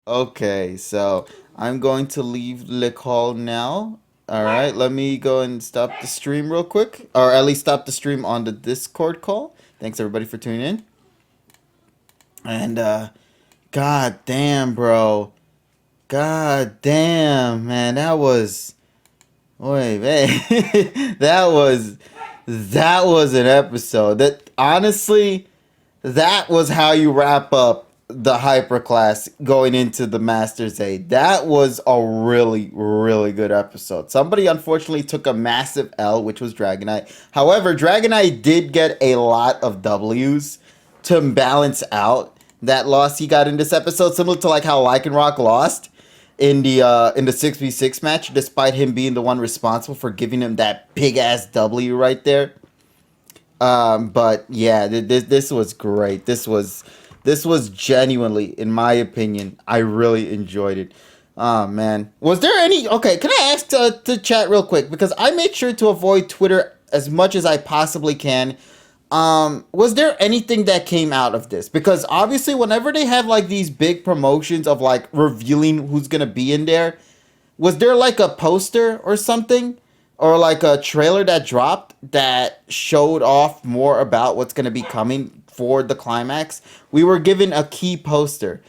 Okay, so I'm going to leave the call now. All right, let me go and stop the stream real quick, or at least stop the stream on the Discord call. Thanks everybody for tuning in. And god damn, bro. God damn, man. That was wait, man. that was an episode. That honestly, that was how you wrap up the hyper class going into the Masters 8. That was a really, really good episode. Somebody unfortunately took a massive L, which was Dragonite. However, Dragonite did get a lot of W's to balance out that loss he got in this episode, similar to like how Lycanroc lost in the 6v6 match, despite him being the one responsible for giving him that big ass W right there. But yeah, this was great. This was genuinely, in my opinion, I really enjoyed it. Oh man, was there any? Okay, can I ask to chat real quick because I made sure to avoid Twitter as much as I possibly can. Was there anything that came out of this? Because obviously, whenever they have like these big promotions of like revealing who's gonna be in there, was there like a poster or something? Or like a trailer that dropped that showed off more about what's going to be coming for the climax? We were given a key poster.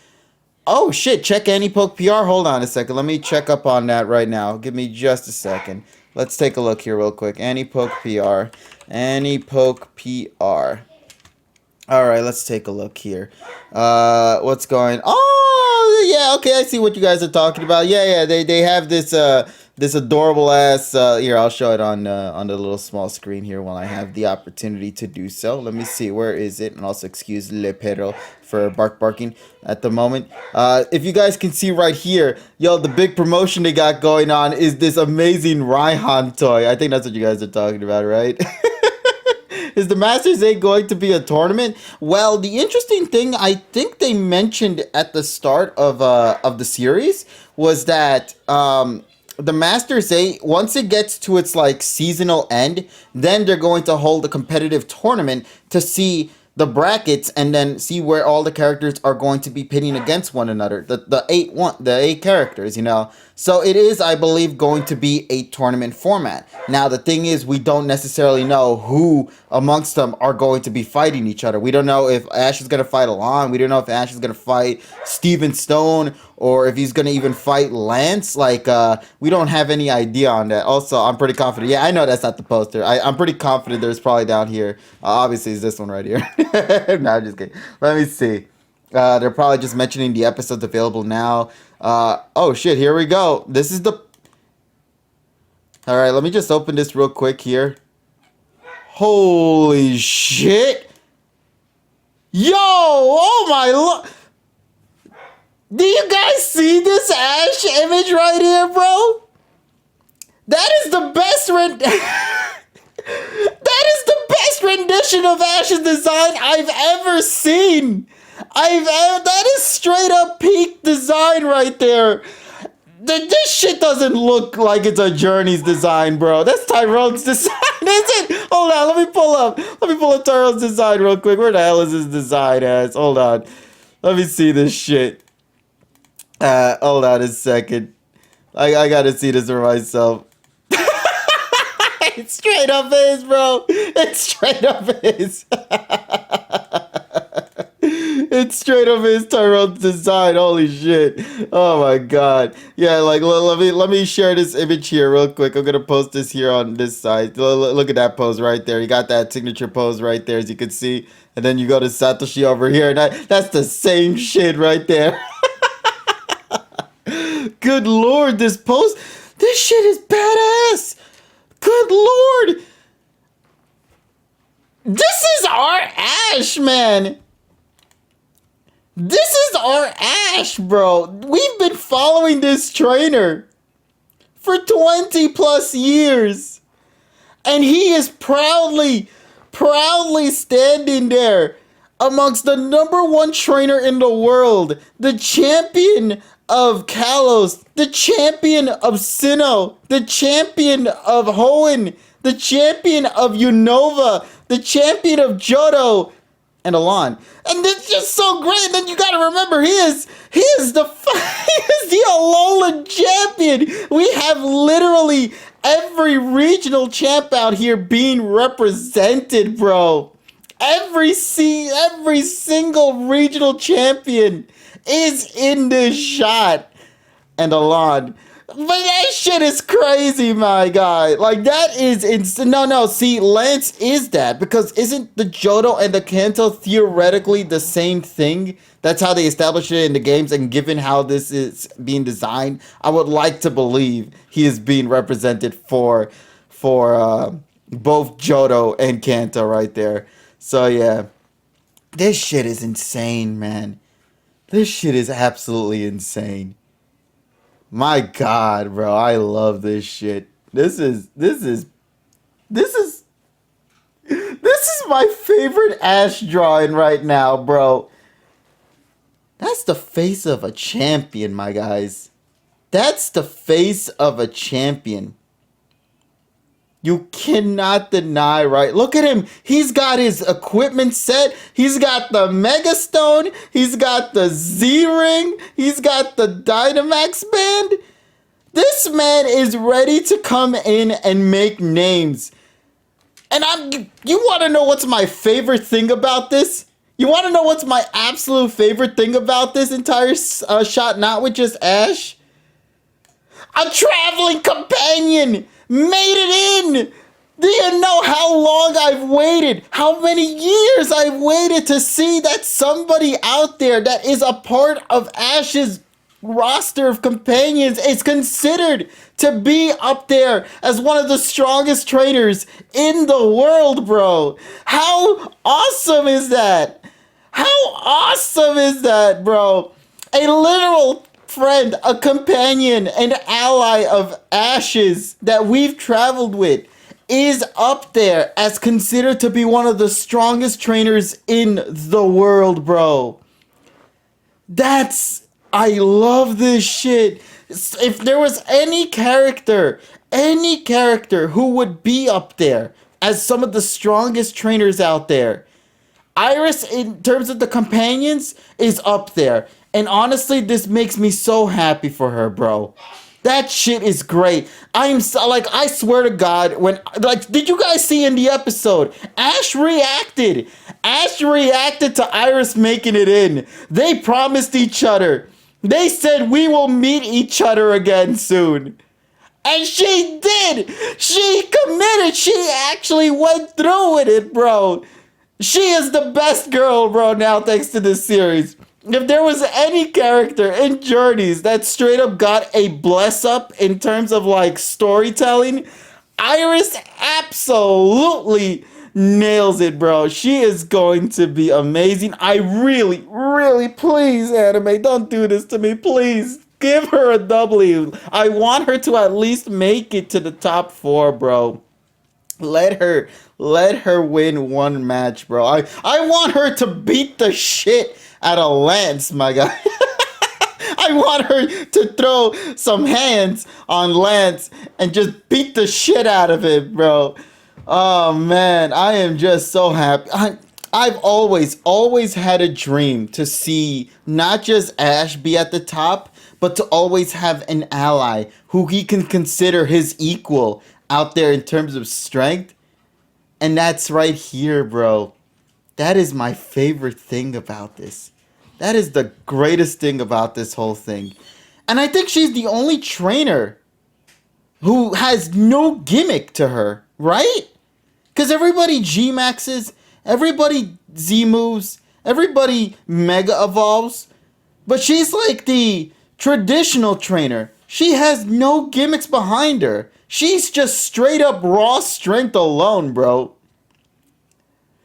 Oh shit, check AnyPoke PR. Hold on a second. Let me check up on that right now. Give me just a second. Let's take a look here real quick. AnyPoke PR. AnyPoke PR. All right, let's take a look here. What's going? Oh, yeah. Okay, I see what you guys are talking about. Yeah. They have this adorable ass. Here, I'll show it on the little small screen here when I have the opportunity to do so. Let me see. Where is it? And also excuse Le Perro for barking at the moment. If you guys can see right here, yo, the big promotion they got going on is this amazing Raihan toy. I think that's what you guys are talking about, right? Is the Masters 8 going to be a tournament? Well, the interesting thing I think they mentioned at the start of the series was that the Masters 8, once it gets to its like seasonal end, then they're going to hold a competitive tournament to see the brackets and then see where all the characters are going to be pitting against one another. The eight characters, you know. So it is, I believe, going to be a tournament format. Now the thing is, we don't necessarily know who amongst them are going to be fighting each other. We don't know if Ash is going to fight Alon. We don't know if Ash is going to fight Steven Stone or if he's going to even fight Lance. Like, we don't have any idea on that. Also, I'm pretty confident. Yeah, I know that's not the poster. I'm pretty confident there's probably down here. Obviously, it's this one right here. No, I'm just kidding. Let me see. They're probably just mentioning the episodes available now. Oh shit, here we go. This is the... Alright, let me just open this real quick here. Holy shit! Yo! Oh my lo... Do you guys see this Ash image right here, bro? That is the best that is the best rendition of Ash's design I've ever seen. That is straight up peak design right there. This shit doesn't look like it's a Journey's design, bro. That's Tyrone's design, is it? Hold on, let me pull up Tyrone's design real quick. Where the hell is his design as? Hold on. Let me see this shit. Hold on a second. I gotta see this for myself. It's straight up his, bro. It's straight up his. It's straight up his Tyrone's design. Holy shit. Oh my god. Yeah, like let me share this image here real quick. I'm gonna post this here on this side. Look at that pose right there. You got that signature pose right there, as you can see. And then you go to Satoshi over here. And that's the same shit right there. Good lord, this pose. This shit is badass. Good lord. This is our Ash, man. This is our Ash, bro. We've been following this trainer for 20 plus years. And he is proudly standing there amongst the number one trainer in the world, the champion of Kalos, the champion of Sinnoh, the champion of Hoenn, the champion of Unova, the champion of Johto, and Alon. And it's just so great. And then you gotta remember, he is he is the Alolan champion. We have literally every regional champ out here being represented, bro. Every single regional champion is in this shot. And Alon. But that shit is crazy, my guy. Like, that is insane. No, see, Lance is that. Because isn't the Johto and the Kanto theoretically the same thing? That's how they establish it in the games. And given how this is being designed, I would like to believe he is being represented for both Johto and Kanto right there. So, yeah. This shit is insane, man. This shit is absolutely insane. My God, bro, I love this shit. This is my favorite Ash drawing right now, bro. That's the face of a champion, my guys. That's the face of a champion. You cannot deny, right? Look at him. He's got his equipment set. He's got the Mega Stone. He's got the Z-Ring. He's got the Dynamax Band. This man is ready to come in and make names. And you want to know what's my favorite thing about this? You want to know what's my absolute favorite thing about this entire shot, not with just Ash? A traveling companion made it in. Do you know how long I've waited? How many years I've waited to see that somebody out there that is a part of Ash's roster of companions is considered to be up there as one of the strongest trainers in the world, bro. How awesome is that? How awesome is that, bro? A literal friend, a companion, an ally of Ash's that we've traveled with is up there as considered to be one of the strongest trainers in the world, bro. I love this shit. If there was any character who would be up there as some of the strongest trainers out there, Iris, in terms of the companions, is up there. And honestly, this makes me so happy for her, bro. That shit is great. I swear to God, did you guys see in the episode? Ash reacted to Iris making it in. They promised each other. They said we will meet each other again soon. And she did. She committed. She actually went through with it, bro. She is the best girl, bro, now thanks to this series. If there was any character in Journeys that straight up got a bless up in terms of like storytelling, Iris absolutely nails it, bro. She is going to be amazing. I really, really, please, anime, don't do this to me. Please give her a W. I want her to at least make it to the top 4, bro. Let her win one match, bro. I want her to beat the shit out of Lance, my guy. I want her to throw some hands on Lance and just beat the shit out of it, bro. Oh, man. I am just so happy. I've always had a dream to see not just Ash be at the top, but to always have an ally who he can consider his equal out there in terms of strength. And that's right here, bro. That is my favorite thing about this. That is the greatest thing about this whole thing. And I think she's the only trainer who has no gimmick to her, right? Because everybody G-Maxes, everybody Z-moves, everybody Mega Evolves. But she's like the traditional trainer. She has no gimmicks behind her. She's just straight up raw strength alone, bro.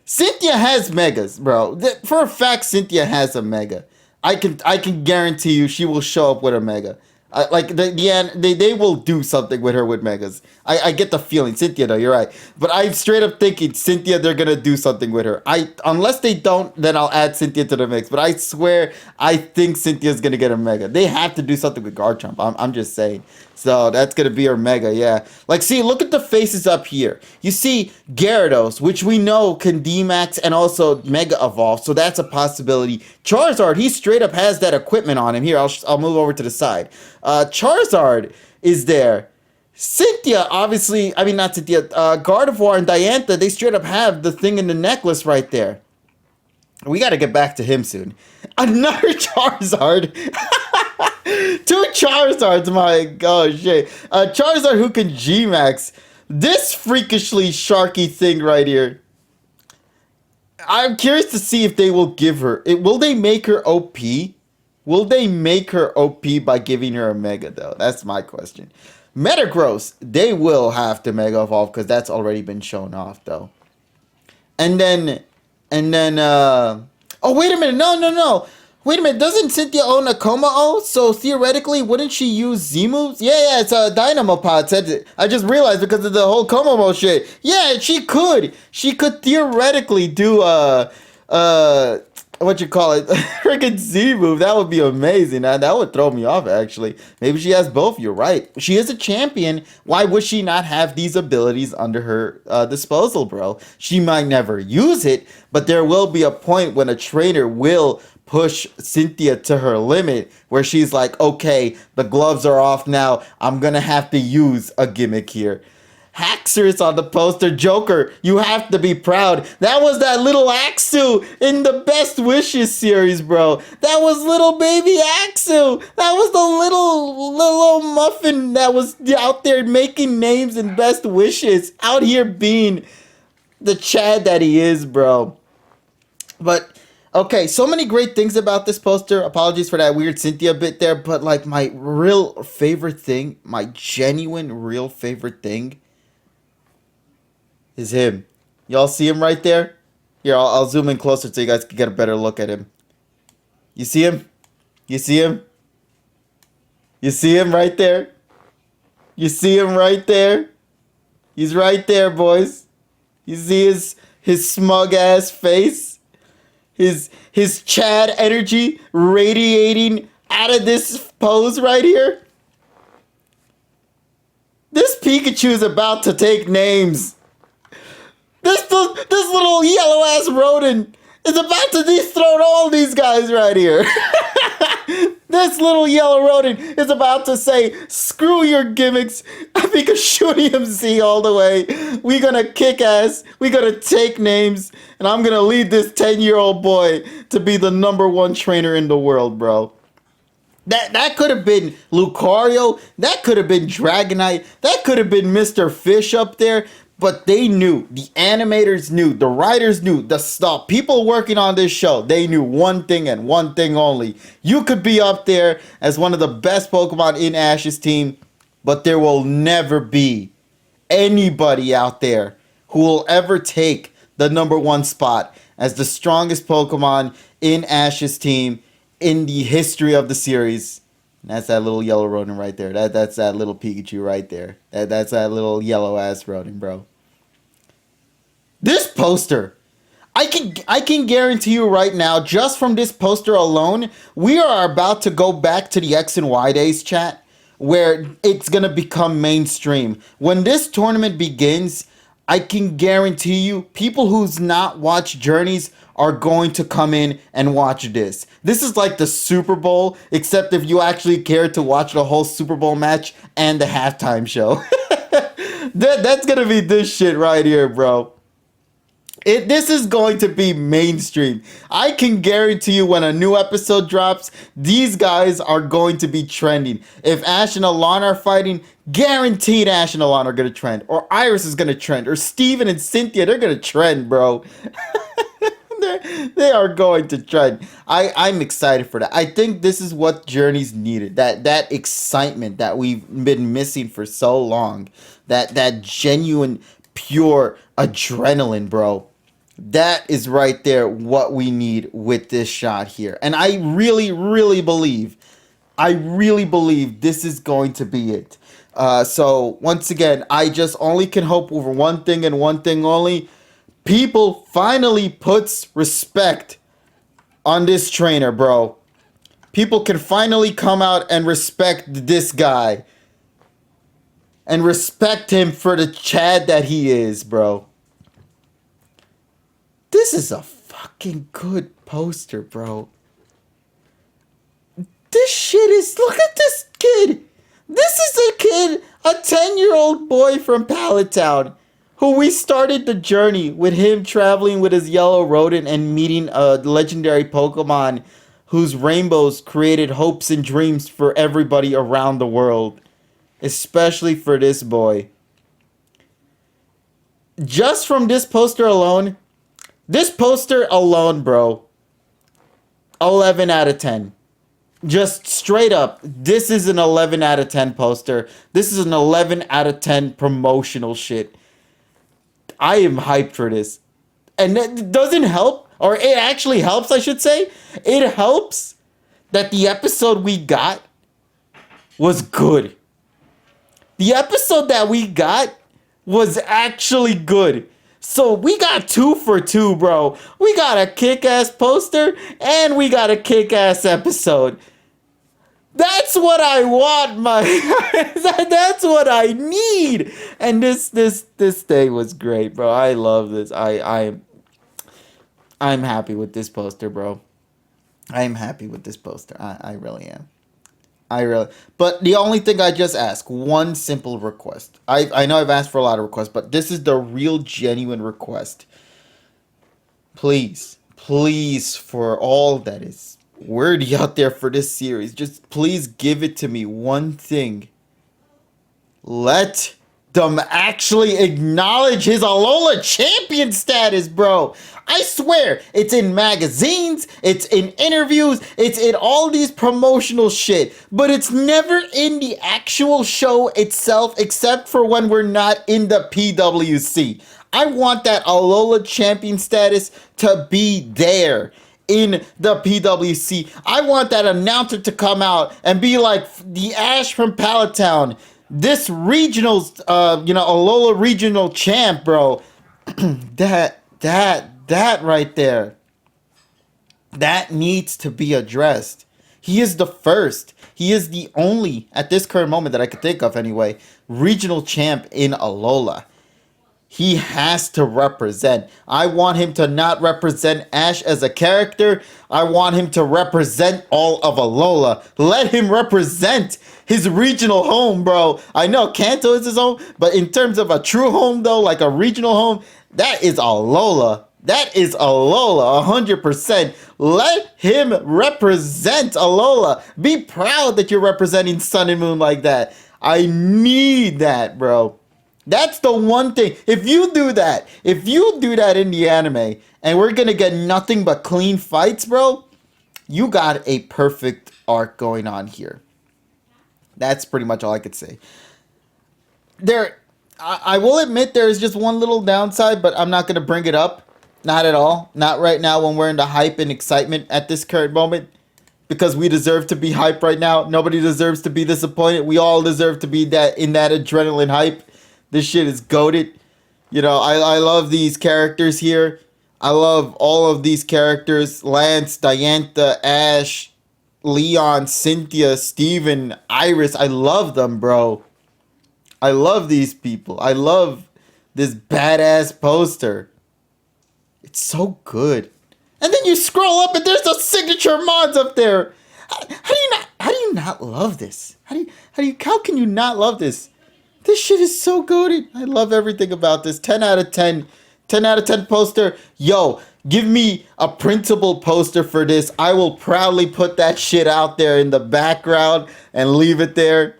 Cynthia has megas, bro. For a fact, Cynthia has a mega. I can guarantee you she will show up with a mega. They will do something with her with Megas. I get the feeling. Cynthia, though, you're right. But I'm straight up thinking Cynthia, they're gonna do something with her. Unless they don't, then I'll add Cynthia to the mix. But I swear, I think Cynthia's gonna get a Mega. They have to do something with Garchomp. I'm just saying. So that's gonna be her Mega, yeah. Like, see, look at the faces up here. You see Gyarados, which we know can D-Max and also Mega Evolve, so that's a possibility. Charizard, he straight up has that equipment on him. Here, I'll move over to the side. Charizard is there. Cynthia, obviously, I mean, not Cynthia, Gardevoir and Diantha, they straight up have the thing in the necklace right there. We got to get back to him soon. Another Charizard. Two Charizards, my gosh. Charizard who can G-Max. This freakishly sharky thing right here. I'm curious to see if they will give her. Will they make her OP? Will they make her OP by giving her a Mega, though? That's my question. Metagross, they will have to Mega Evolve because that's already been shown off, though. And then, oh, wait a minute. No. Wait a minute. Doesn't Cynthia own a Komao? So theoretically, wouldn't she use Z-moves? Yeah, it's a Dynamo Pod. I just realized because of the whole Komao shit. Yeah, she could. She could theoretically do what you call it, freaking Z move. That would be amazing. That would throw me off, actually. Maybe she has both. You're right. She is a champion. Why would she not have these abilities under her disposal, bro? She might never use it, but there will be a point when a trainer will push Cynthia to her limit where she's like, okay, the gloves are off now. I'm going to have to use a gimmick here. Haxorus on the poster. Joker, you have to be proud. That was that little Axu in the Best Wishes series, bro. That was little baby Axu. That was the little muffin that was out there making names in Best Wishes. Out here being the Chad that he is, bro. But, okay, so many great things about this poster. Apologies for that weird Cynthia bit there. But, like, my real favorite thing, my genuine real favorite thing is him. Y'all see him right there? Here, I'll zoom in closer so you guys can get a better look at him. You see him? You see him? You see him right there? You see him right there? He's right there, boys. You see his smug ass face? His Chad energy radiating out of this pose right here? This Pikachu is about to take names. This little yellow ass rodent is about to dethrone all these guys right here. This little yellow rodent is about to say, screw your gimmicks. Pikachu EMC all the way. We gonna kick ass. We gonna take names. And I'm gonna lead this 10-year-old boy to be the #1 trainer in the world, bro. That could have been Lucario. That could have been Dragonite. That could have been Mr. Fish up there. But they knew, the animators knew, the writers knew, the people working on this show, they knew one thing and one thing only. You could be up there as one of the best Pokemon in Ash's team, but there will never be anybody out there who will ever take the #1 spot as the strongest Pokemon in Ash's team in the history of the series. And that's that little yellow rodent right there. That's that little Pikachu right there. That's that little yellow ass rodent, bro. This poster, I can guarantee you right now, just from this poster alone, we are about to go back to the X and Y days, chat, where it's gonna become mainstream. When this tournament begins, I can guarantee you, people who's not watched Journeys are going to come in and watch this. This is like the Super Bowl, except if you actually care to watch the whole Super Bowl match and the halftime show. That's gonna be this shit right here, bro. This is going to be mainstream. I can guarantee you when a new episode drops, these guys are going to be trending. If Ash and Alana are fighting, guaranteed Ash and Alana are going to trend. Or Iris is going to trend. Or Steven and Cynthia, they're going to trend, bro. They are going to trend. I'm excited for that. I think this is what Journeys needed. That excitement that we've been missing for so long. That genuine, pure adrenaline, bro. That is right there what we need with this shot here. And I really, really believe I really believe this is going to be it. So once again, I just only can hope for one thing and one thing only. People finally puts respect on this trainer, bro. People can finally come out and respect this guy. And respect him for the Chad that he is, bro. This is a fucking good poster, bro. This shit is... Look at this kid. This is a kid, a 10-year-old boy from Palatown, who we started the journey with him traveling with his yellow rodent and meeting a legendary Pokemon whose rainbows created hopes and dreams for everybody around the world. Especially for this boy. Just from this poster alone, bro, 11 out of 10. Just straight up, this is an 11 out of 10 poster. This is an 11 out of 10 promotional shit. I am hyped for this. And it doesn't help, or it actually helps, I should say. It helps that the episode we got was good. The episode that we got was actually good. So we got 2 for 2, bro. We got a kick-ass poster and we got a kick-ass episode. That's what I want, that's what I need. And this day was great, bro. I love this. I'm happy with this poster, bro. I'm happy with this poster. I really am. But the only thing I just ask, one simple request. I know I've asked for a lot of requests, but this is the real genuine request. Please, for all that is wordy out there for this series, just please give it to me one thing. Let them actually acknowledge his Alola champion status, bro. I swear, it's in magazines, it's in interviews, it's in all these promotional shit, but it's never in the actual show itself except for when we're not in the PWC. I want that Alola champion status to be there in the PWC. I want that announcer to come out and be like, the Ash from Palatown, this regional's, Alola regional champ, bro. That right there. That needs to be addressed. He is the first. He is the only, at this current moment that I could think of anyway, regional champ in Alola. He has to represent. I want him to not represent Ash as a character. I want him to represent all of Alola. Let him represent his regional home, bro. I know Kanto is his home, but in terms of a true home, though, like a regional home, that is Alola. That is Alola, 100%. Let him represent Alola. Be proud that you're representing Sun and Moon like that. I need that, bro. That's the one thing. If you do that in the anime, and we're gonna get nothing but clean fights, bro, you got a perfect arc going on here. That's pretty much all I could say. I will admit there is just one little downside, but I'm not gonna bring it up. Not at all. Not right now when we're in the hype and excitement at this current moment. Because we deserve to be hype right now. Nobody deserves to be disappointed. We all deserve to be in that adrenaline hype. This shit is goated. You know, I love these characters here. I love all of these characters. Lance, Diantha, Ash, Leon, Cynthia, Steven, Iris. I love them, bro. I love these people. I love this badass poster. It's so good. And then you scroll up and there's the signature mods up there. How do you not love this? How can you not love this? This shit is so goated. I love everything about this. 10 out of 10. 10 out of 10 poster. Yo, give me a printable poster for this. I will proudly put that shit out there in the background and leave it there.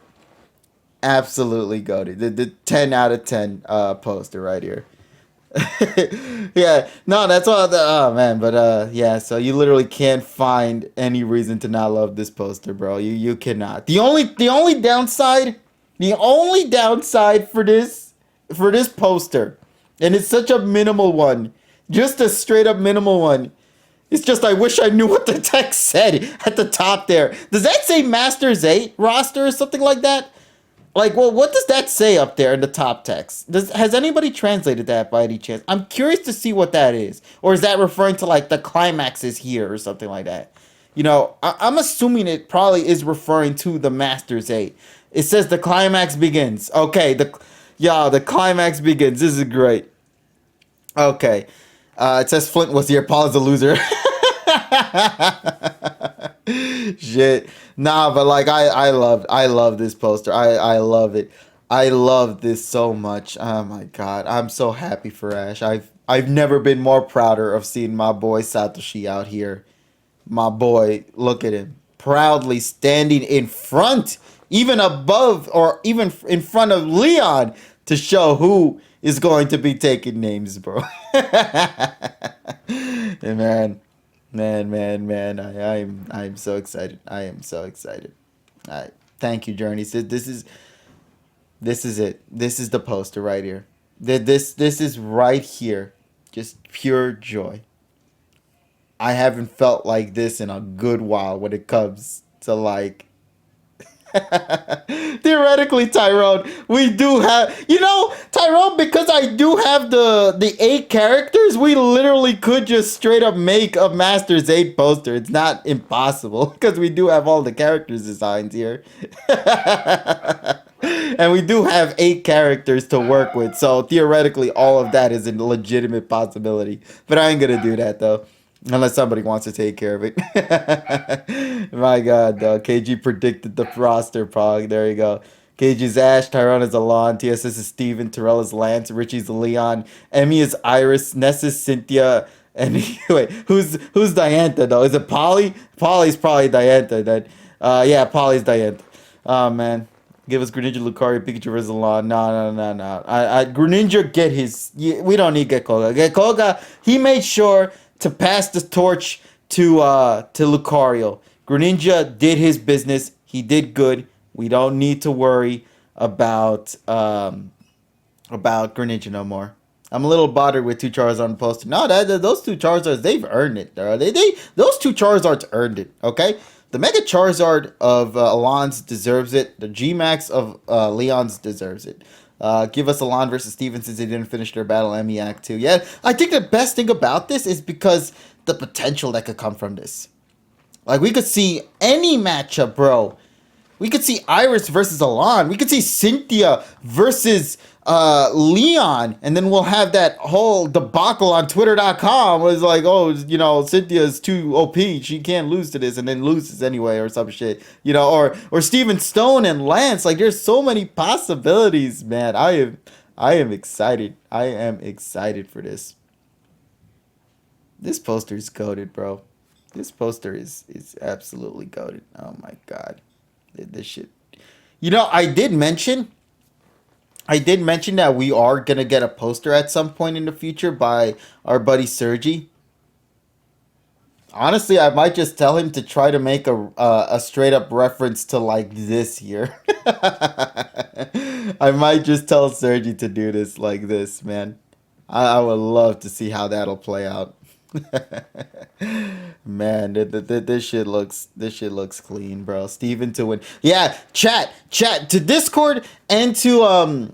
Absolutely goated. The 10 out of 10 poster right here. Yeah, no, that's all. Oh man, but yeah. So you literally can't find any reason to not love this poster, bro. You cannot. The only downside for this poster, and it's such a minimal one, just a straight up minimal one, It's just I wish I knew what the text said at the top there. Does that say Masters 8 roster or something like that? Like, well, what does that say up there in the top text? Has anybody translated that by any chance? I'm curious to see what that is. Or is that referring to, like, the climax is here or something like that? You know, I'm assuming it probably is referring to the Masters 8. It says the climax begins. Okay, the climax begins. This is great. Okay. It says Flint was here. Paul is a loser. Shit. Nah, but like I love this poster. I love it. I love this so much. Oh my god. I'm so happy for Ash. I've never been more prouder of seeing my boy Satoshi out here. My boy, look at him. Proudly standing in front, even above or even in front of Leon to show who is going to be taking names, bro. And man, I'm so excited. I am so excited. Thank you, Journey. This is it. This is the poster right here. This is right here. Just pure joy. I haven't felt like this in a good while when it comes to like theoretically, Tyrone, we do have, you know, Tyrone, because I do have the 8 characters, we literally could just straight up make a Masters 8 poster. It's not impossible because we do have all the characters designs here. And we do have 8 characters to work with, so theoretically all of that is a legitimate possibility. But I ain't gonna do that though. Unless somebody wants to take care of it. My god, though. KG predicted the roster, Pog. There you go. KG's Ash, Tyrone is Alon, TSS is Steven, Terrell is Lance, Richie's Leon, Emmy is Iris, Ness is Cynthia, and wait, who's Diantha, though? Is it Polly? Polly's probably Diantha, then. Yeah, Polly's Diantha. Oh, man. Give us Greninja, Lucario, Pikachu, Rizalon. No. Greninja, get his... We don't need Gekkoga. Gekkoga, he made sure to pass the torch to Lucario. Greninja did his business. He did good. We don't need to worry about Greninja no more. I'm a little bothered with 2 Charizard on the poster. No, those 2 Charizards, they've earned it. Those 2 Charizards earned it, okay? The Mega Charizard of Alon's deserves it. The G-Max of Leon's deserves it. Give us Alon versus Steven since they didn't finish their battle Emmy Act 2. Yeah, I think the best thing about this is because the potential that could come from this. Like, we could see any matchup, bro. We could see Iris versus Alon. We could see Cynthia versus Leon. And then we'll have that whole debacle on Twitter.com. Where it's like, oh, you know, Cynthia's too OP. She can't lose to this. And then loses anyway or some shit. You know, or Steven Stone and Lance. Like, there's so many possibilities, man. I am excited. I am excited for this. This poster is goated, bro. This poster is absolutely goated. Oh, my God. This shit. You know, I did mention that we are gonna get a poster at some point in the future by our buddy Sergi. Honestly, I might just tell him to try to make a straight up reference to like this year. I might just tell Sergi to do this like this, man. I would love to see how that'll play out. Man, this shit looks clean, bro. Steven to win. Yeah, chat to Discord and to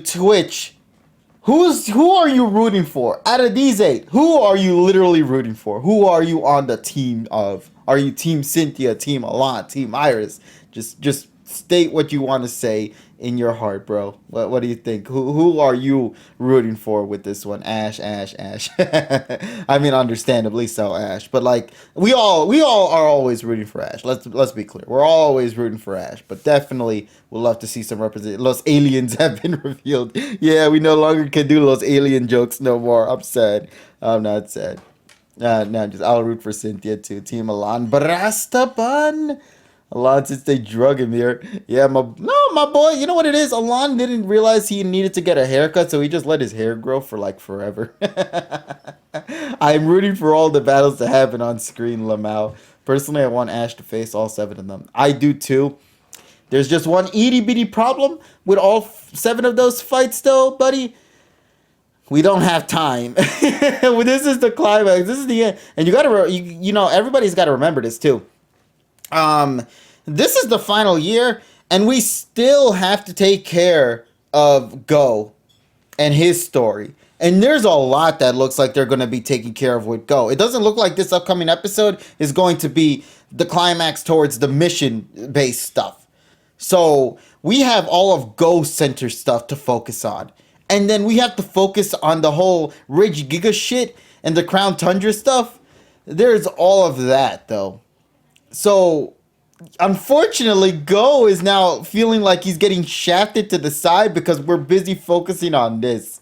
Twitch. Who are you rooting for? Out of these 8, who are you literally rooting for? Who are you on the team of? Are you Team Cynthia, Team Alon, Team Iris? Just state what you want to say in your heart, bro. What do you think? Who are you rooting for with this one? Ash. I mean, understandably so, Ash. But like, we all are always rooting for Ash. Let's be clear. We're always rooting for Ash. But definitely, we'll love to see some represent. Los aliens have been revealed. Yeah, we no longer can do those alien jokes no more. I'm sad. I'm not sad. No, I'll root for Cynthia too. Team Alon Brastaban. Alon, since they drug him here. Yeah, my boy, you know what it is? Alon didn't realize he needed to get a haircut, so he just let his hair grow for like forever. I'm rooting for all the battles to happen on screen, Lamau. Personally, I want Ash to face all 7 of them. I do too. There's just one itty bitty problem with all 7 of those fights though, buddy. We don't have time. This is the climax. This is the end. And you gotta, you know, everybody's got to remember this too. Um, this is the final year, and we still have to take care of Go and his story. And there's a lot that looks like they're going to be taking care of with Go. It doesn't look like this upcoming episode is going to be the climax towards the mission based stuff. So we have all of Go Center stuff to focus on. And then we have to focus on the whole Ridge Giga shit and the Crown Tundra stuff. There's all of that though. So unfortunately, Go is now feeling like he's getting shafted to the side because we're busy focusing on this.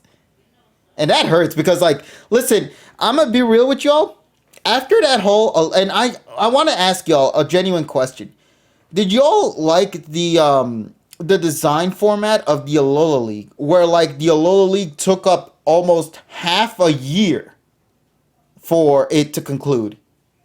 And that hurts because, like, listen, I'm going to be real with y'all. After that whole, and I want to ask y'all a genuine question. Did y'all like the design format of the Alola League, where, like, the Alola League took up almost half a year for it to conclude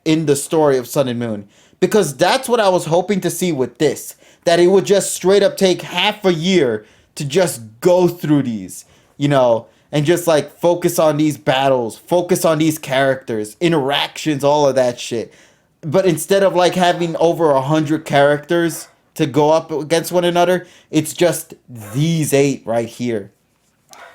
in the story of Sun and Moon? Because that's what I was hoping to see with this. That it would just straight up take half a year to just go through these, you know, and just like focus on these battles, focus on these characters, interactions, all of that shit. But instead of like having over 100 characters to go up against one another, it's just these 8 right here.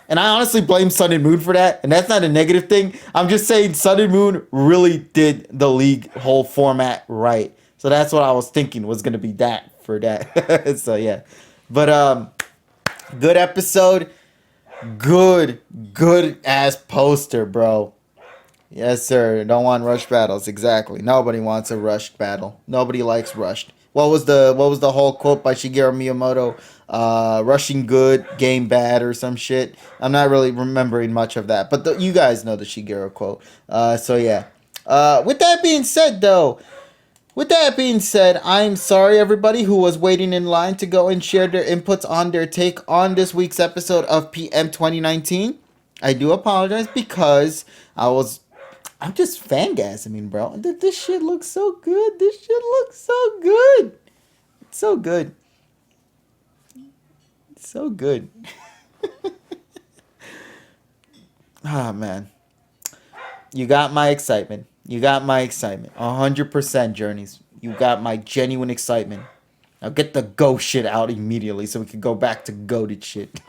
And I honestly blame Sun and Moon for that. And that's not a negative thing. I'm just saying Sun and Moon really did the league whole format right. So that's what I was thinking was going to be that for that. So yeah. But good episode. Good ass poster, bro. Yes, sir. Don't want rushed battles. Exactly. Nobody wants a rushed battle. Nobody likes rushed. What was the whole quote by Shigeru Miyamoto? Rushing good, game bad, or some shit. I'm not really remembering much of that, but you guys know the Shigeru quote. So yeah. With that being said, though, I'm sorry everybody who was waiting in line to go and share their inputs on their take on this week's episode of PM 2019. I do apologize because I'm just fangasming, bro. This shit looks so good. This shit looks so good. It's so good. It's so good. Ah, man. You got my excitement. 100% Journeys. You got my genuine excitement. Now get the Go shit out immediately so we can go back to goated shit.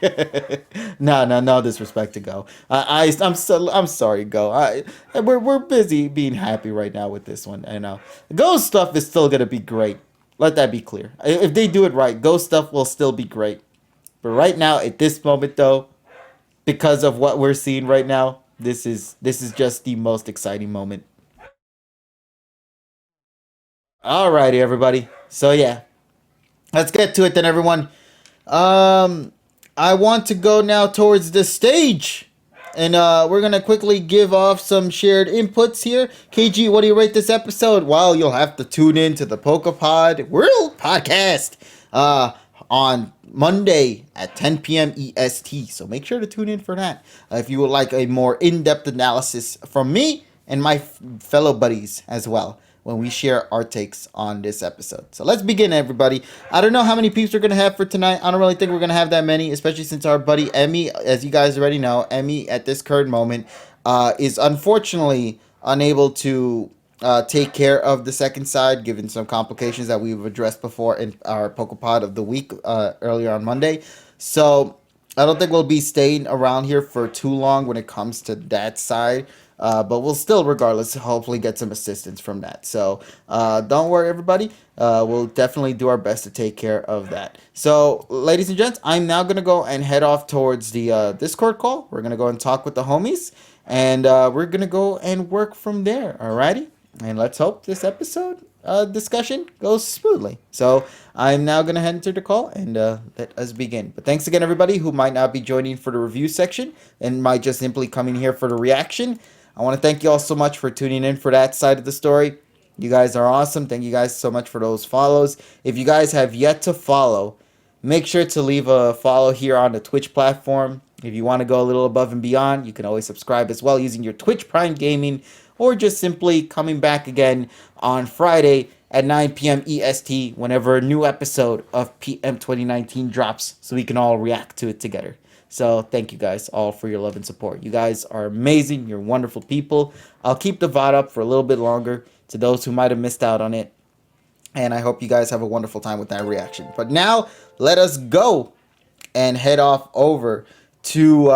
No disrespect to Go. I'm sorry, Go. We're busy being happy right now with this one. I know Go stuff is still gonna be great. Let that be clear. If they do it right, Go stuff will still be great. But right now, at this moment, though, because of what we're seeing right now, this is just the most exciting moment. Alrighty, everybody. So yeah, let's get to it then, everyone. I want to go now towards the stage, and we're gonna quickly give off some shared inputs here. KG, what do you rate this episode? Well, you'll have to tune in to the PokePod World Podcast on Monday at 10 p.m. EST. So make sure to tune in for that if you would like a more in-depth analysis from me and my fellow buddies as well, when we share our takes on this episode. So let's begin, everybody. I don't know how many peeps we're going to have for tonight. I don't really think we're going to have that many, especially since our buddy Emmy, as you guys already know, Emmy at this current moment is unfortunately unable to take care of the second side, given some complications that we've addressed before in our Pokepod of the week earlier on Monday. So I don't think we'll be staying around here for too long when it comes to that side. But we'll still, regardless, hopefully get some assistance from that. So don't worry, everybody. We'll definitely do our best to take care of that. So, ladies and gents, I'm now going to go and head off towards the Discord call. We're going to go and talk with the homies. And we're going to go and work from there. Alrighty? And let's hope this episode discussion goes smoothly. So I'm now going to head into the call and let us begin. But thanks again, everybody who might not be joining for the review section and might just simply coming here for the reaction. I want to thank you all so much for tuning in for that side of the story. You guys are awesome. Thank you guys so much for those follows. If you guys have yet to follow, make sure to leave a follow here on the Twitch platform. If you want to go a little above and beyond, you can always subscribe as well using your Twitch Prime Gaming, or just simply coming back again on Friday at 9 p.m. EST whenever a new episode of PM 2019 drops so we can all react to it together. So thank you guys all for your love and support. You guys are amazing. You're wonderful people. I'll keep the VOD up for a little bit longer to those who might have missed out on it. And I hope you guys have a wonderful time with that reaction. But now let us go and head off over to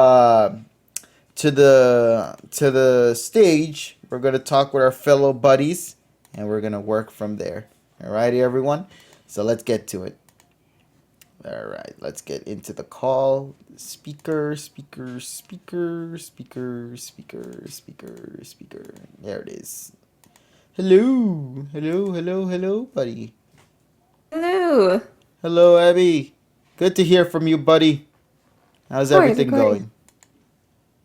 the stage. We're gonna talk with our fellow buddies, and we're gonna work from there. Alrighty, everyone. So let's get to it. All right, let's get into the call. Speaker. There it is. Hello, buddy. Hello. Hello, Abby. Good to hear from you, buddy. How's everything going?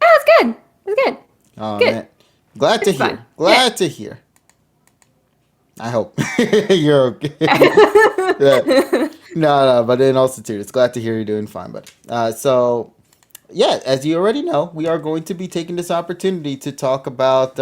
Oh, it's good. It's good. Oh, Good. man. Glad to It's fine. hear. Glad to hear. I hope you're okay. Yeah. No, but in all sincerity, it's glad to hear you're doing fine, buddy. So, yeah, as you already know, we are going to be taking this opportunity to talk about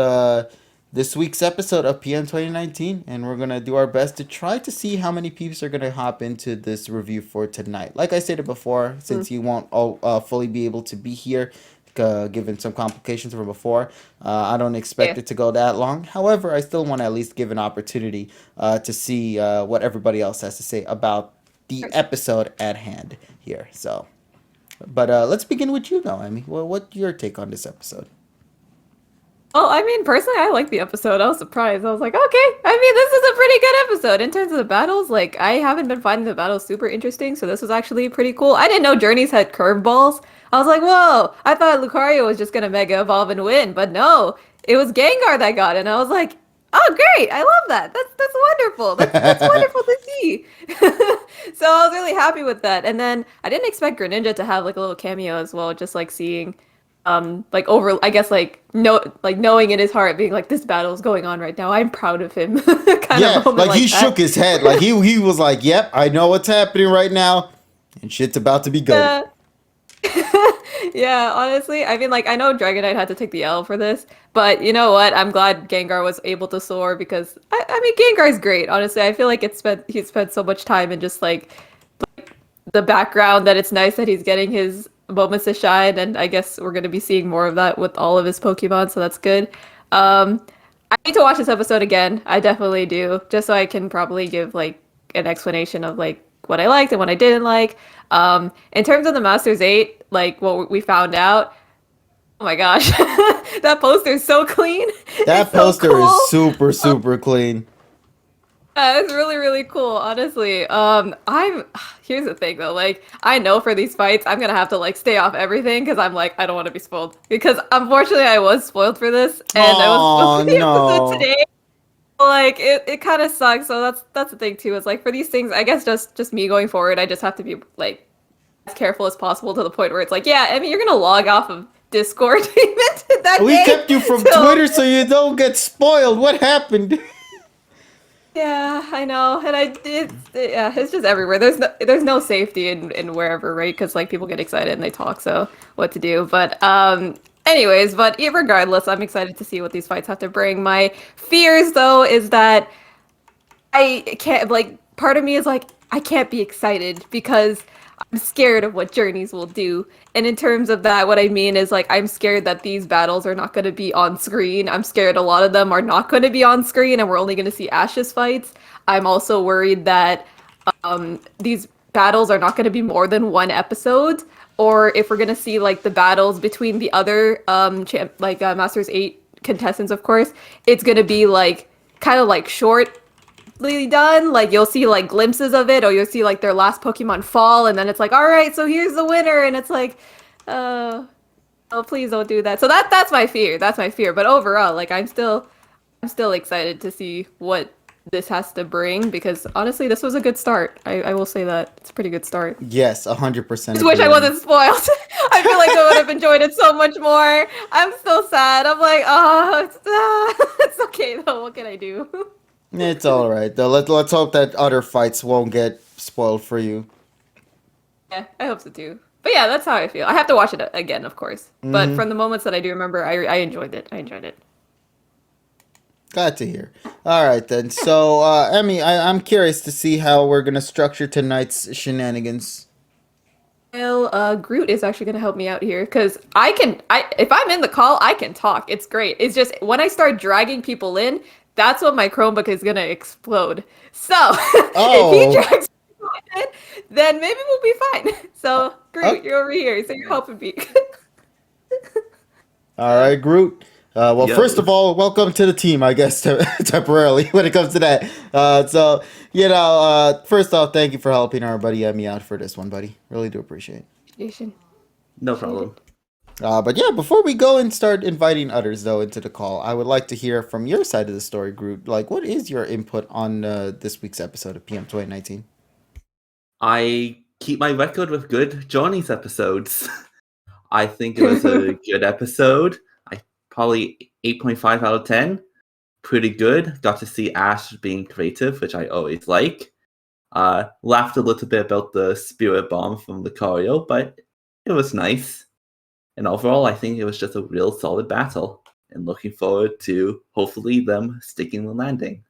this week's episode of PM 2019, and we're going to do our best to try to see how many peeps are going to hop into this review for tonight. Like I stated before, since you won't all fully be able to be here, given some complications from before, I don't expect it to go that long. However, I still want to at least give an opportunity to see what everybody else has to say about the episode at hand here. So, but let's begin with you, though, Emmy. Well, what's your take on this episode? Well, I mean, personally, I liked the episode. I was surprised. I was like, okay. I mean, this is a pretty good episode in terms of the battles. Like, I haven't been finding the battles super interesting, so this was actually pretty cool. I didn't know Journeys had curveballs. I was like, whoa. I thought Lucario was just gonna Mega Evolve and win, but no, it was Gengar that got it. And I was like, oh, great. I love that. That's wonderful. That's wonderful to see. So I was really happy with that. And then I didn't expect Greninja to have like a little cameo as well, just like seeing like over I guess like knowing in his heart being like this battle is going on right now, I'm proud of him. Kind Yeah, of moment like he that. shook his head. Like he was like, "Yep, I know what's happening right now, and shit's about to be good." Yeah, honestly, I mean, like, I know Dragonite had to take the L for this, but you know what? I'm glad Gengar was able to soar because I mean, Gengar's great. Honestly, I feel like he spent so much time in just like the background that it's nice that he's getting his moments to shine, and I guess we're gonna be seeing more of that with all of his Pokemon, so that's good. I need to watch this episode again. I definitely do, just so I can probably give like an explanation of like what I liked and what I didn't like. In terms of the Masters 8, like what we found out, oh my gosh, that poster is so clean. That It's so poster cool. is super clean. It's really, really cool, honestly. Here's the thing though, like I know for these fights I'm gonna have to like stay off everything because I'm like I don't want to be spoiled. Because unfortunately I was spoiled for this and I was spoiled Oh for the episode no. today. Like it kind of sucks. So that's the thing too. It's like for these things, I guess just me going forward, I just have to be like as careful as possible to the point where it's like, yeah, I mean you're gonna log off of Discord even that We day. kept you from So Twitter so you don't get spoiled. What happened? yeah, I know, and yeah, it's just everywhere. There's no safety in wherever, right? Because like people get excited and they talk, so what to do? But anyways, but yeah, regardless, I'm excited to see what these fights have to bring. My fears though is that I can't like part of me is like I can't be excited because I'm scared of what Journeys will do. And in terms of that, what I mean is like I'm scared that these battles are not going to be on screen. I'm scared a lot of them are not going to be on screen and we're only going to see Ash's fights. I'm also worried that these battles are not going to be more than one episode or if we're going to see like the battles between the other Masters 8 contestants, of course, it's going to be like kind of like short done. Like you'll see like glimpses of it, or you'll see like their last Pokemon fall, and then it's like, all right, so here's the winner, and it's like, uh, oh please don't do that. So that's my fear. That's my fear. But overall, like I'm still excited to see what this has to bring because honestly, this was a good start. I will say that it's a pretty good start. Yes, 100%. Just wish I wasn't spoiled. I feel like I would have enjoyed it so much more. I'm still sad. I'm like, oh, it's okay though. What can I do? It's all right though. Let's hope that other fights won't get spoiled for you. Yeah, I hope so too. But yeah, that's how I feel. I have to watch it again, of course. But from the moments that I do remember, I enjoyed it. I enjoyed it. Glad to hear. All right then. So, Emmy, I'm curious to see how we're gonna structure tonight's shenanigans. Groot is actually gonna help me out here because if I'm in the call, I can talk. It's great. It's just when I start dragging people in, that's when my Chromebook is gonna explode. So if he Oh, drags people in, then maybe we'll be fine. So Groot, you're over here, so you're helping me. all right, Groot. Well, Yo. first of all, welcome to the team, I guess, temporarily when it comes to that. First off, thank you for helping our buddy Emmy out for this one, buddy. Really do appreciate it. No problem. But yeah, before we go and start inviting others, though, into the call, I would like to hear from your side of the story, Groot. Like, what is your input on this week's episode of PM 2019? I keep my record with good Johnny's episodes. I think it was a good episode. Probably 8.5 out of 10. Pretty good. Got to see Ash being creative, which I always like. Laughed a little bit about the spirit bomb from Lucario, but it was nice. And overall, I think it was just a real solid battle. And looking forward to, hopefully, them sticking the landing.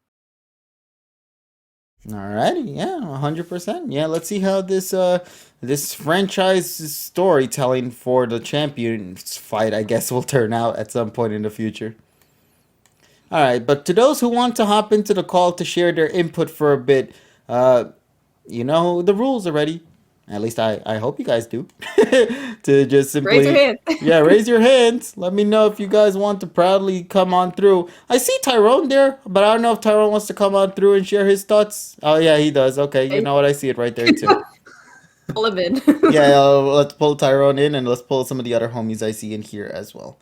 Alrighty, yeah, 100%. Yeah, let's see how this franchise storytelling for the champions fight, I guess, will turn out at some point in the future. Alright, but to those who want to hop into the call to share their input for a bit, you know the rules already. At least I hope you guys do. To just simply Raise your hand. yeah, raise your hands. Let me know if you guys want to proudly come on through. I see Tyrone there, but I don't know if Tyrone wants to come on through and share his thoughts. Oh yeah, he does. Okay, you know what? I see it right there too. Pull him in. Yeah, let's pull Tyrone in and let's pull some of the other homies I see in here as well.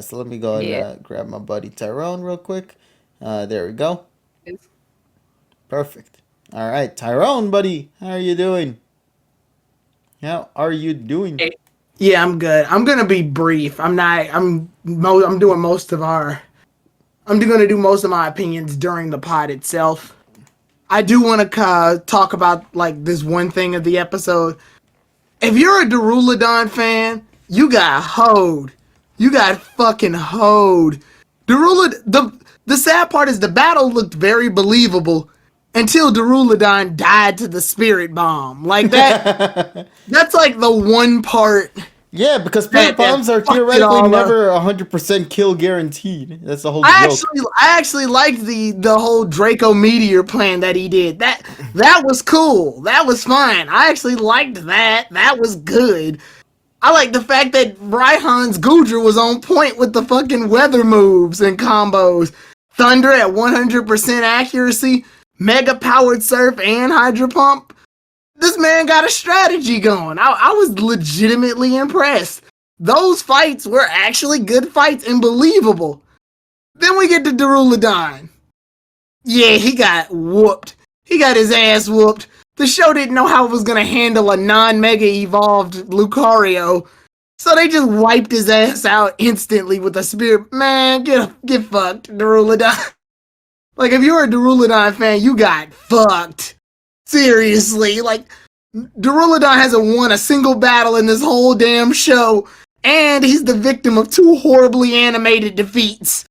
So let me go and grab my buddy Tyrone real quick. There we go. Perfect. All right, Tyrone, buddy, how are you doing? How are you doing? Yeah, I'm good. I'm gonna be brief. I'm doing most of our. I'm gonna do most of my opinions during the pod itself. I do want to talk about like this one thing of the episode. If you're a Durulodon fan, you got hoed. You got fucking hoed. The sad part is the battle looked very believable until Durulodon died to the spirit bomb. Like that. That's like the one part. Yeah, because spirit bombs are theoretically never 100% kill guaranteed. That's the whole joke. I actually liked the whole Draco Meteor plan that he did. That was cool. That was fine. I actually liked that. That was good. I like the fact that Raihan's Goodra was on point with the fucking weather moves and combos. Thunder at 100% accuracy, mega powered surf and hydro pump. This man got a strategy going. I was legitimately impressed. Those fights were actually good fights and believable. Then we get to Durulodon. Yeah, he got whooped. He got his ass whooped. The show didn't know how it was going to handle a non-mega evolved Lucario. So they just wiped his ass out instantly with a spirit. Man, get fucked, Durulodon. Like, if you're a Durulodon fan, you got fucked. Seriously, like, Durulodon hasn't won a single battle in this whole damn show, and he's the victim of 2 horribly animated defeats.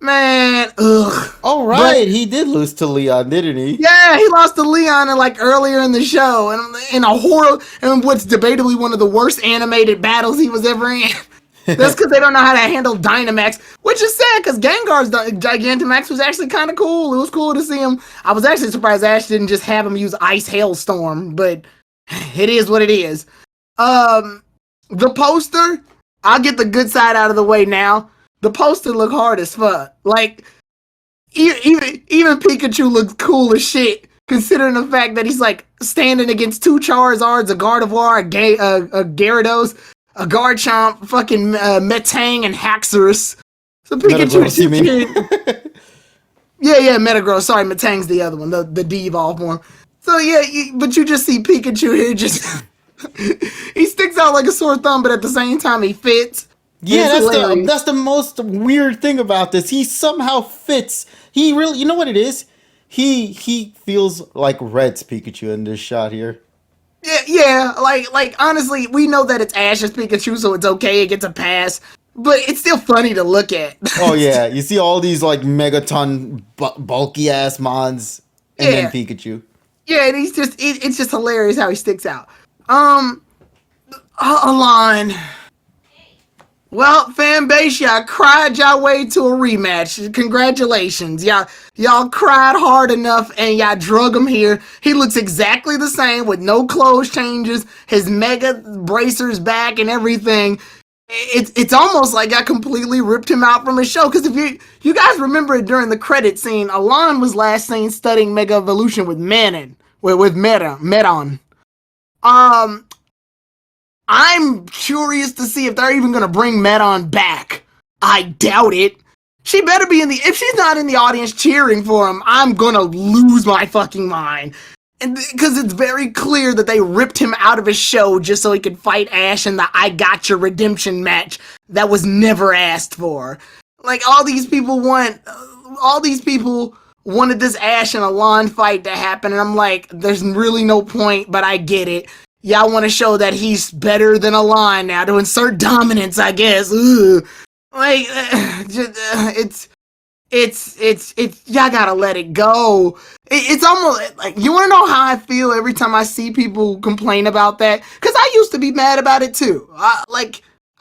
Man, ugh. Oh, right, he did lose to Leon, didn't he? Yeah, he lost to Leon earlier in the show, and in a horror, and what's debatably one of the worst animated battles he was ever in. That's because they don't know how to handle Dynamax, which is sad because Gengar's Gigantamax was actually kind of cool. It was cool to see him. I was actually surprised Ash didn't just have him use Ice Hailstorm, but it is what it is. The poster, I'll get the good side out of the way now. The poster looked hard as fuck. Like, even Pikachu looks cool as shit, considering the fact that he's like standing against 2 Charizards, a Gardevoir, a Gyarados, a Garchomp, fucking Metang, and Haxorus. So Pikachu, Metagross, you mean? yeah, Metagross. Sorry, Metang's the other one, the de-evolved one. So yeah, but you just see Pikachu here, just he sticks out like a sore thumb, but at the same time he fits. Yeah, that's the most weird thing about this. He somehow fits. He really, you know what it is? He feels like Red's Pikachu in this shot here. Yeah, like honestly, we know that it's Ash's Pikachu, so it's okay, it gets a pass. But it's still funny to look at. Oh yeah, you see all these like megaton bulky ass mons, and then Pikachu. Yeah, and it's just hilarious how he sticks out. Alon. Well, fan base, y'all cried y'all way to a rematch. Congratulations. Y'all cried hard enough and y'all drug him here. He looks exactly the same with no clothes changes, his mega bracers back and everything. It's almost like I completely ripped him out from his show. Because if you guys remember it during the credit scene, Alon was last seen studying Mega Evolution with Meron. I'm curious to see if they're even going to bring Meron back. I doubt it. She better be if she's not in the audience cheering for him, I'm going to lose my fucking mind. And because it's very clear that they ripped him out of his show just so he could fight Ash in the I Gotcha redemption match that was never asked for. Like, all these people wanted this Ash and Alon fight to happen, and I'm like, there's really no point, but I get it. Y'all want to show that he's better than Alon now to insert dominance, I guess. Ugh. Like, it's y'all gotta let it go. It's almost like, you want to know how I feel every time I see people complain about that? Because I used to be mad about it too. I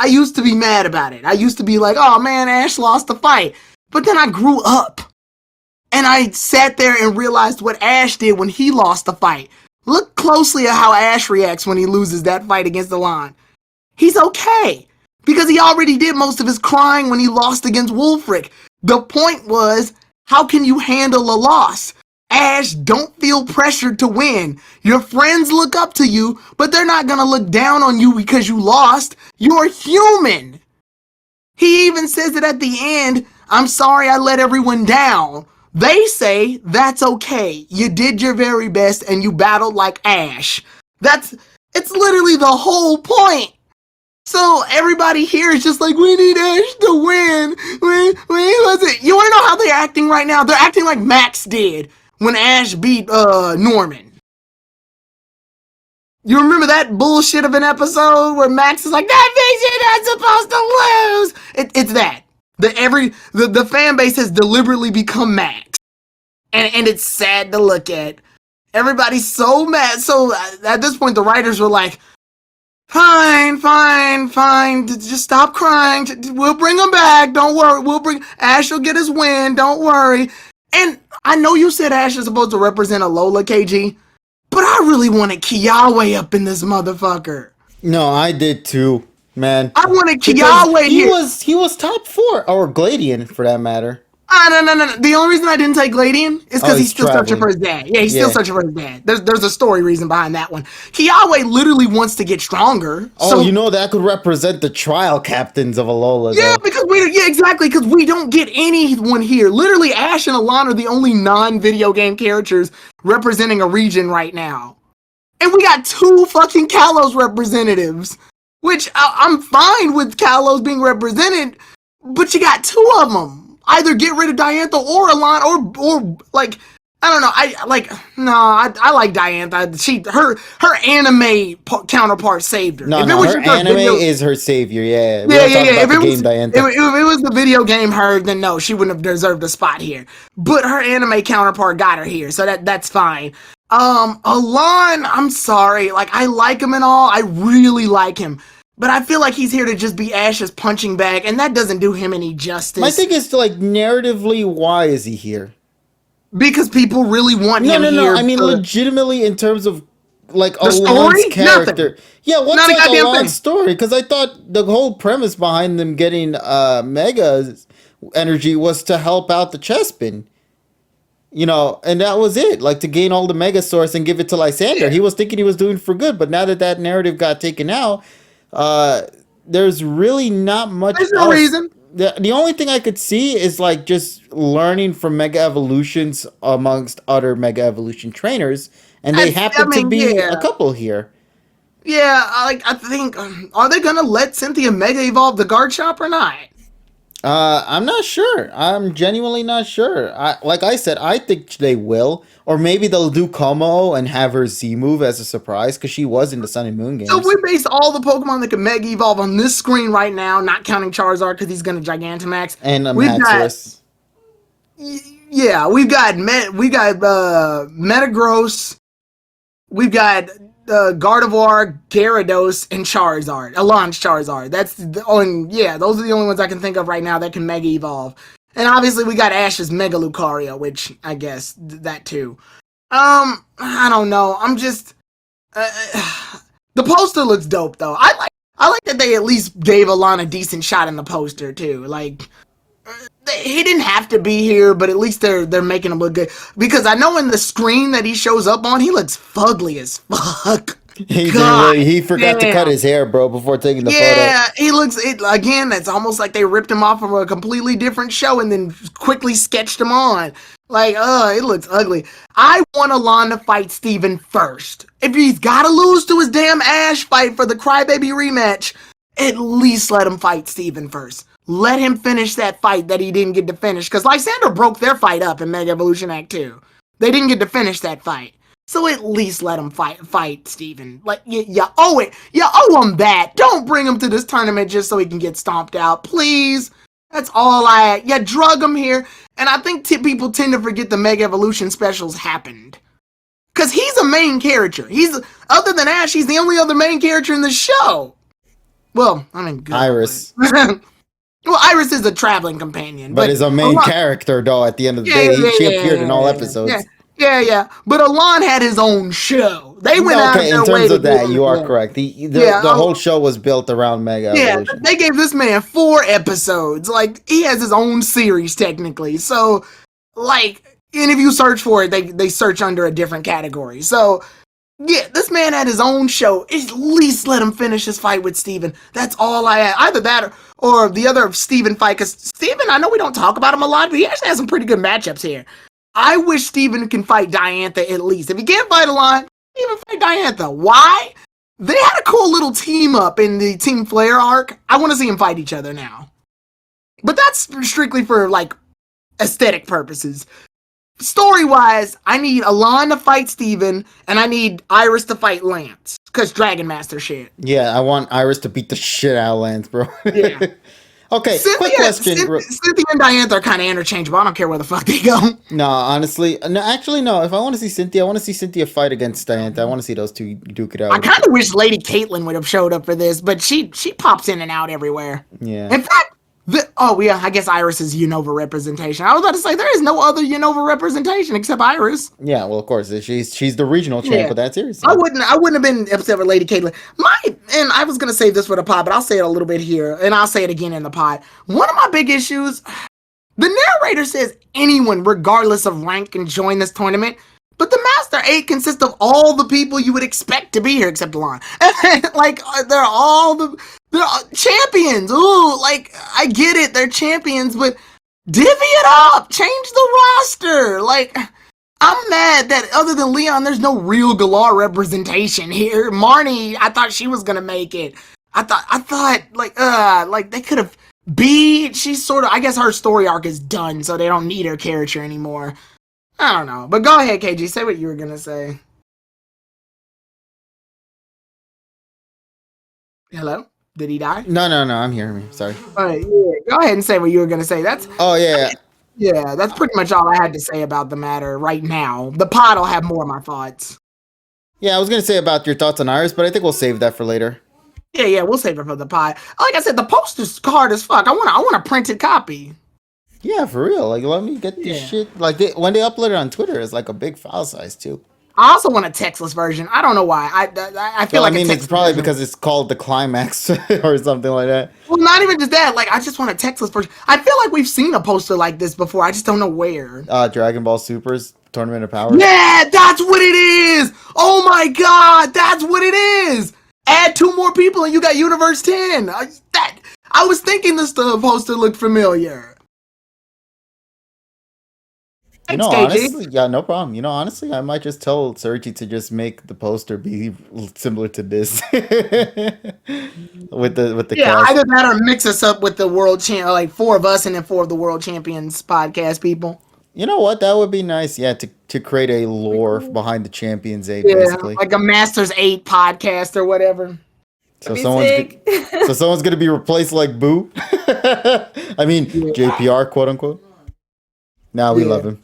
used to be mad about it. I used to be like, oh man, Ash lost the fight. But then I grew up and I sat there and realized what Ash did when he lost the fight. Look closely at how Ash reacts when he loses that fight against Alon. He's okay, because he already did most of his crying when he lost against Wulfric. The point was, how can you handle a loss? Ash, don't feel pressured to win. Your friends look up to you, but they're not gonna look down on you because you lost. You're human. He even says it at the end, I'm sorry I let everyone down. They say, that's okay. You did your very best and you battled like Ash. It's literally the whole point. So everybody here is just like, we need Ash to win. You wanna know how they're acting right now? They're acting like Max did when Ash beat Norman. You remember that bullshit of an episode where Max is like, that means you're not supposed to lose. It's that. The fan base has deliberately become Max. And it's sad to look at. Everybody's so mad. So at this point, the writers were like, fine. Just stop crying. We'll bring him back. Don't worry. Ash will get his win. Don't worry. And I know you said Ash is supposed to represent Alola, KG, but I really wanted Kiawe up in this motherfucker. No, I did too, man. I wanted Kiawe here. He was top 4, or Gladian for that matter. No. The only reason I didn't take Gladian is because he's still searching for his dad. Yeah, he's still searching for his dad. There's a story reason behind that one. Kiawe literally wants to get stronger. Oh, so, that could represent the trial captains of Alola. Yeah, exactly, because we don't get anyone here. Literally, Ash and Alon are the only non-video game characters representing a region right now. And we got 2 fucking Kalos representatives, which I'm fine with Kalos being represented, but you got 2 of them. Either get rid of Diantha or Alon, or like, I don't know. I like Diantha. Her anime counterpart saved her. No, her anime is her savior. Yeah. If it was the video game her, then no, she wouldn't have deserved a spot here. But her anime counterpart got her here, so that's fine. Alon, I'm sorry. Like, I like him and all. I really like him. But I feel like he's here to just be Ash's punching bag, and that doesn't do him any justice. My thing is, like, narratively, why is he here? Because people really want him here. No. I mean, legitimately, in terms of, like, Alon's character. Nothing. Yeah, what's like Alon's story? Because I thought the whole premise behind them getting Mega energy was to help out the Chespin. And that was it. Like, to gain all the Mega Source and give it to Lysander. Yeah. He was thinking he was doing for good, but now that narrative got taken out, there's really not much There's no reason. The only thing I could see is like just learning from Mega Evolutions amongst other Mega Evolution trainers, and they happen to be a couple here. Yeah, I think are they gonna let Cynthia Mega evolve the Garchomp or not? I'm not sure. I'm genuinely not sure. Like I said, I think they will. Or maybe they'll do Como and have her Z-move as a surprise, because she was in the Sun and Moon games. So we base all the Pokemon that can Mega Evolve on this screen right now, not counting Charizard because he's going to Gigantamax. And Maxus. Yeah, we've got Metagross. We've got Gardevoir, Gyarados, and Charizard. Alon's Charizard. Those are the only ones I can think of right now that can Mega Evolve. And obviously we got Ash's Mega Lucario, which I guess that too. I don't know. I'm just the poster looks dope though. I like that they at least gave Alon a decent shot in the poster too. Like he didn't have to be here, but at least they're making him look good. Because I know in the screen that he shows up on, he looks fugly as fuck. He forgot to cut his hair, bro, before taking the photo. Yeah, he looks again. That's almost like they ripped him off from a completely different show and then quickly sketched him on. Like, it looks ugly. I want Alon to fight Steven first. If he's gotta lose to his damn Ash fight for the Crybaby rematch, at least let him fight Steven first. Let him finish that fight that he didn't get to finish. Because Lysander broke their fight up in Mega Evolution Act 2. They didn't get to finish that fight. So at least let him fight Steven. Like, you owe it. You owe him that. Don't bring him to this tournament just so he can get stomped out. Please. That's all you drug him here. And I think people tend to forget the Mega Evolution specials happened. Because he's a main character. Other than Ash, he's the only other main character in the show. Well, I mean, good. Iris. Well, Iris is a traveling companion. But is a main character, though, at the end of the day. She appeared in all episodes. Yeah. But Alon had his own show. They went out of their way. In terms of that, you are correct. The whole show was built around Mega Evolution. They gave this man 4 episodes. Like, he has his own series, technically. So, like, and if you search for it, they search under a different category. So, yeah, this man had his own show. At least let him finish his fight with Steven. That's all I had. Either that or the other Steven fight. Because Steven, I know we don't talk about him a lot, but he actually has some pretty good matchups here. I wish Steven can fight Diantha at least. If he can't fight Alon, even fight Diantha. Why? They had a cool little team up in the Team Flare arc. I want to see them fight each other now. But that's strictly for, like, aesthetic purposes. Story-wise, I need Alon to fight Steven, and I need Iris to fight Lance. Because Dragon Master shit. Yeah, I want Iris to beat the shit out of Lance, bro. Yeah. Okay, quick question. Cynthia and Diantha are kind of interchangeable. I don't care where the fuck they go. No, honestly. No, actually, no. If I want to see Cynthia, I want to see Cynthia fight against Diantha. I want to see those two duke it out. I kind of wish Lady Caitlyn would have showed up for this, but she pops in and out everywhere. Yeah. In fact, I guess Iris is Unova representation. I was about to say, there is no other Unova representation except Iris. Yeah, well, of course. She's the regional champ of that series. I wouldn't have been upset with Lady Caitlyn. And I was going to save this for the pod, but I'll say it a little bit here, and I'll say it again in the pod. One of my big issues, the narrator says anyone, regardless of rank, can join this tournament, but the Master 8 consists of all the people you would expect to be here except Alon. Like, they're champions. Ooh, like, I get it, they're champions, but divvy it up. Change the roster. Like, I'm mad that other than Leon, there's no real Galar representation here. Marnie, I thought she was gonna make it. I thought, like they could have she's sort of, I guess her story arc is done, so they don't need her character anymore. I don't know. But go ahead, KG, say what you were gonna say. Hello? Did he die? No, I'm here. Sorry. All right, yeah. Go ahead and say what you were gonna say. Yeah, that's pretty much all I had to say about the matter right now. The pod will have more of my thoughts. Yeah, I was going to say about your thoughts on Iris, but I think we'll save that for later. Yeah, we'll save it for the pod. Like I said, the poster's hard as fuck. I want a printed copy. Yeah, for real. Like, let me get this shit. Like, when they upload it on Twitter, it's like a big file size, too. I also want a textless version. I don't know why. I feel it's probably because it's called the Climax or something like that. Well, not even just that. Like, I just want a textless version. I feel like we've seen a poster like this before. I just don't know where. Dragon Ball Super's Tournament of Power. Yeah, that's what it is. Oh my god, that's what it is. Add 2 more people and you got Universe 10. I was thinking this poster looked familiar. Thanks, honestly, yeah, no problem. Honestly, I might just tell Sergi to just make the poster be similar to this with the cast. Either that or mix us up with the world champ, like 4 of us and then 4 of the World Champions podcast people. You know what? That would be nice. Yeah, to create a lore behind the Champions 8, basically, like a Masters 8 podcast or whatever. So someone's gonna be replaced like Boo. I mean, JPR, quote unquote. Now we love him.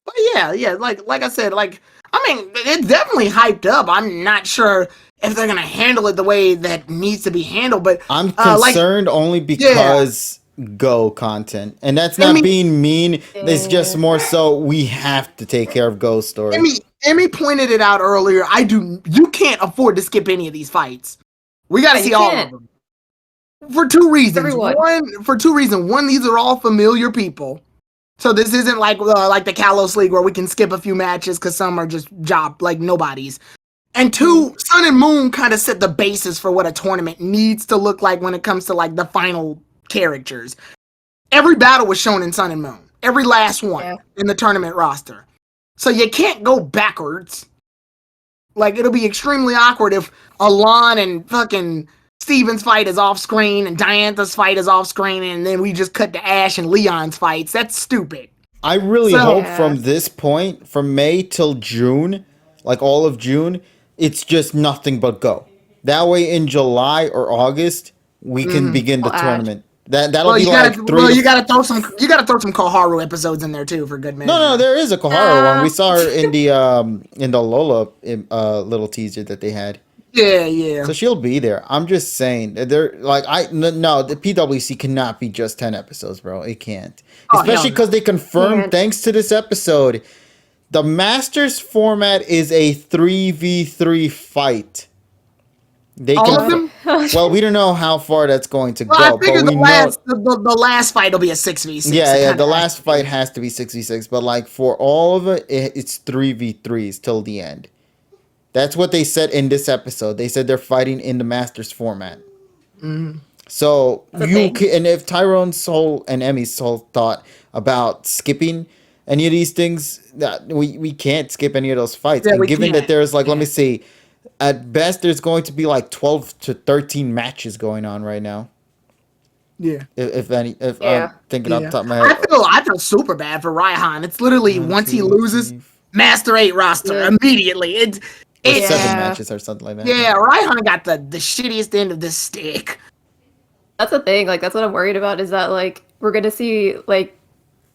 But yeah, like I said, like I'm mean, it's definitely hyped up. I'm not sure if they're gonna handle it the way that needs to be handled, but I'm concerned only because Go content, and that's not being mean. It's just more so we have to take care of Go's story. Emmy pointed it out earlier. You can't afford to skip any of these fights. We got to see all of them for two reasons. One, these are all familiar people, so this isn't like the Kalos League where we can skip a few matches because some are just nobodies. And two, Sun and Moon kind of set the basis for what a tournament needs to look like when it comes to the final characters. Every battle was shown in Sun and Moon. Every last one in the tournament roster. So you can't go backwards. It'll be extremely awkward if Alon and fucking Steven's fight is off screen and Diantha's fight is off screen and then we just cut to Ash and Leon's fights. That's stupid. I really hope from this point, from May till June, all of June, it's just nothing but Go. That way in July or August, we can begin the tournament. That'll be you gotta throw some Koharu episodes in there too for good measure. No, there is a Koharu one. We saw her in the Lola little teaser that they had. Yeah. So she'll be there. I'm just saying the PWC cannot be just 10 episodes, bro. It can't. Especially because they confirmed thanks to this episode, the Masters format is a 3v3 fight. All of them? Well, we don't know how far that's going to go. I figured the last fight will be a 6v6. Yeah, the last fight has to be 6v6. But for all of it, it's 3v3s till the end. That's what they said in this episode. They said they're fighting in the Masters format. Mm-hmm. So and if Tyrone's soul and Emmy's soul thought about skipping any of these things, that we can't skip any of those fights. Yeah, and given that there's let me see. At best, there's going to be 12 to 13 matches going on right now. Yeah. If any, I'm thinking off the top of my head. I feel super bad for Raihan. It's literally once he loses, Master 8 roster immediately. It's 7 matches or something like that. Yeah, Raihan got the shittiest end of this stick. That's the thing. That's what I'm worried about. Is that we're gonna see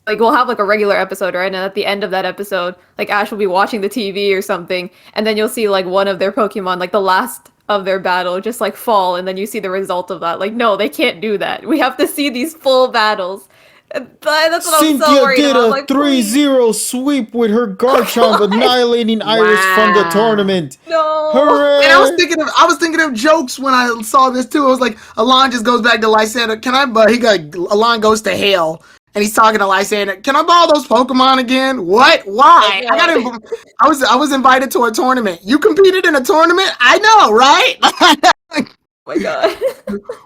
we'll have a regular episode, right? And at the end of that episode, Ash will be watching the TV or something, and then you'll see one of their Pokemon, the last of their battle, just fall, and then you see the result of that. No, they can't do that. We have to see these full battles. That's what I'm so worried about. Cynthia did a 3-0 sweep with her Garchomp, annihilating Iris from the tournament. No. Hooray! And I was thinking of jokes when I saw this too. I was like, Alon just goes back to Lysander. Alon goes to Hale. And he's talking to Lysander. Can I borrow those Pokemon again? What? Why? I was invited to a tournament. You competed in a tournament? I know, right? Oh my god.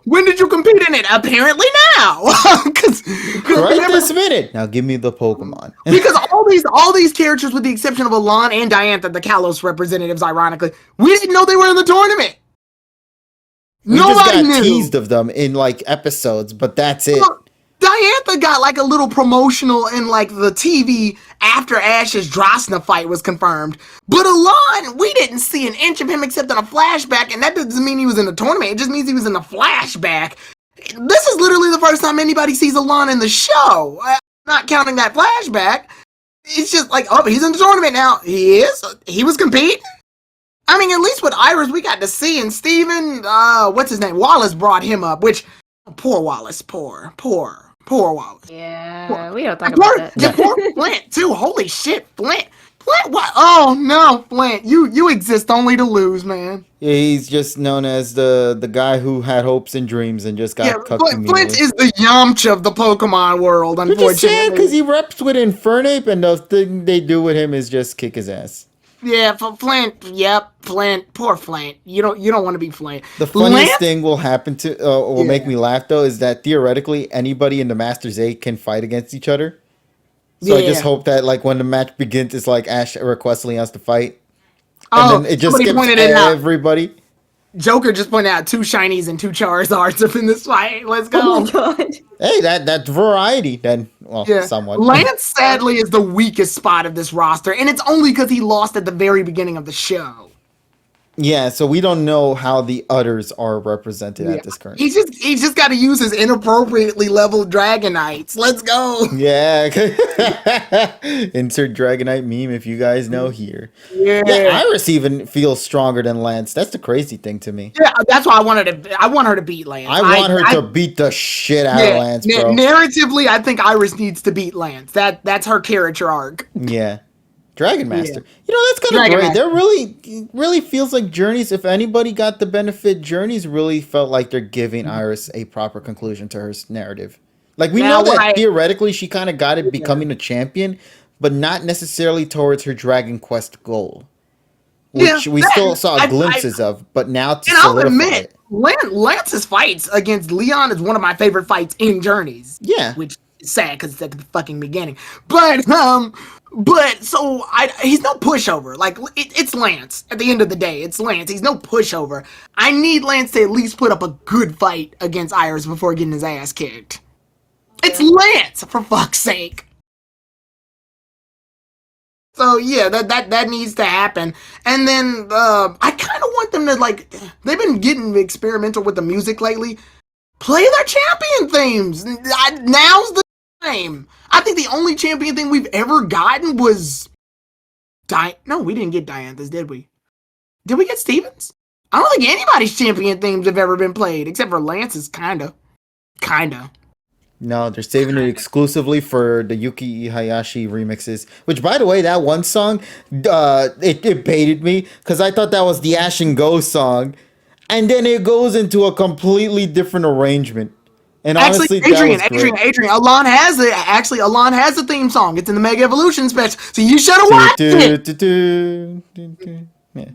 When did you compete in it? Apparently now. Right this minute. Now give me the Pokemon. Because all these characters, with the exception of Alon and Diantha, the Kalos representatives, ironically, we didn't know they were in the tournament. Nobody just got knew. Teased of them in episodes, but that's it. Diantha got a little promotional in the TV after Ash's Drosna fight was confirmed. But Alon, we didn't see an inch of him except in a flashback, and that doesn't mean he was in the tournament. It just means he was in the flashback. This is literally the first time anybody sees Alon in the show. Not counting that flashback. It's just he's in the tournament now. He is? He was competing? I mean, at least with Iris, we got to see, and Steven, what's his name? Wallace brought him up, which, poor Wallace, poor Wallace. Yeah, we don't talk about that. Yeah, poor Flint too. Holy shit, Flint, what? Oh no, Flint, you exist only to lose, man. Yeah, he's just known as the guy who had hopes and dreams and just got cut. Flint is the Yamcha of the Pokemon world, unfortunately. Which is sad because he reps with Infernape, and the thing they do with him is just kick his ass. Yeah, for Flint. Yep, Flint. Poor Flint. You don't want to be Flint. The funniest thing will happen to will make me laugh though is that theoretically anybody in the Masters 8 can fight against each other. So I just hope that when the match begins, it's Ash requests Leon's to fight, and then it just skips everybody. Joker just pointed out 2 shinies and 2 Charizards up in this fight. Let's go. Oh my god. Hey, that's variety then. Well, somewhat. Lance sadly is the weakest spot of this roster, and it's only because he lost at the very beginning of the show. Yeah, so we don't know how the others are represented Yeah. at this current. He's just got to use his inappropriately leveled Dragonites. Let's go. Yeah. Insert Dragonite meme if you guys know here. Yeah. Yeah, Iris even feels stronger than Lance. That's the crazy thing to me. Yeah, that's why I want her to beat Lance. I want her to beat the shit out of Lance, bro. Narratively, I think Iris needs to beat Lance. That's her character arc. Yeah. Dragon Master. Yeah. You know, that's kind of Dragon great. Master. There really feels like Journeys, if anybody got the benefit, Journeys really felt like they're giving Iris a proper conclusion to her narrative. Like, we Now, know that why- theoretically she kind of got it becoming a champion, but not necessarily towards her Dragon Quest goal. Which we still saw glimpses of, but now to And I'll solidify admit, it. Lance's fights against Leon is one of my favorite fights in Journeys. Yeah. Which is sad because it's at the fucking beginning. But so he's no pushover. Like it's Lance. At the end of the day, it's Lance. He's no pushover. I need Lance to at least put up a good fight against Iris before getting his ass kicked. It's Lance, for fuck's sake. So yeah, that needs to happen. And then I kind of want them to, like, they've been getting experimental with the music lately. Play their champion themes. Now's the time. I think the only champion thing we've ever gotten was No, we didn't get Dianthus, did we? Did we get Stevens? I don't think anybody's champion themes have ever been played, except for Lance's, kinda. No, they're saving it exclusively for the Yuki Hayashi remixes. Which, by the way, that one song, it baited me because I thought that was the Ash and Go song, and then it goes into a completely different arrangement. And honestly, Adrian, Alon has it. Actually, Alon has a theme song. It's in the Mega Evolution special, so you should have watched it.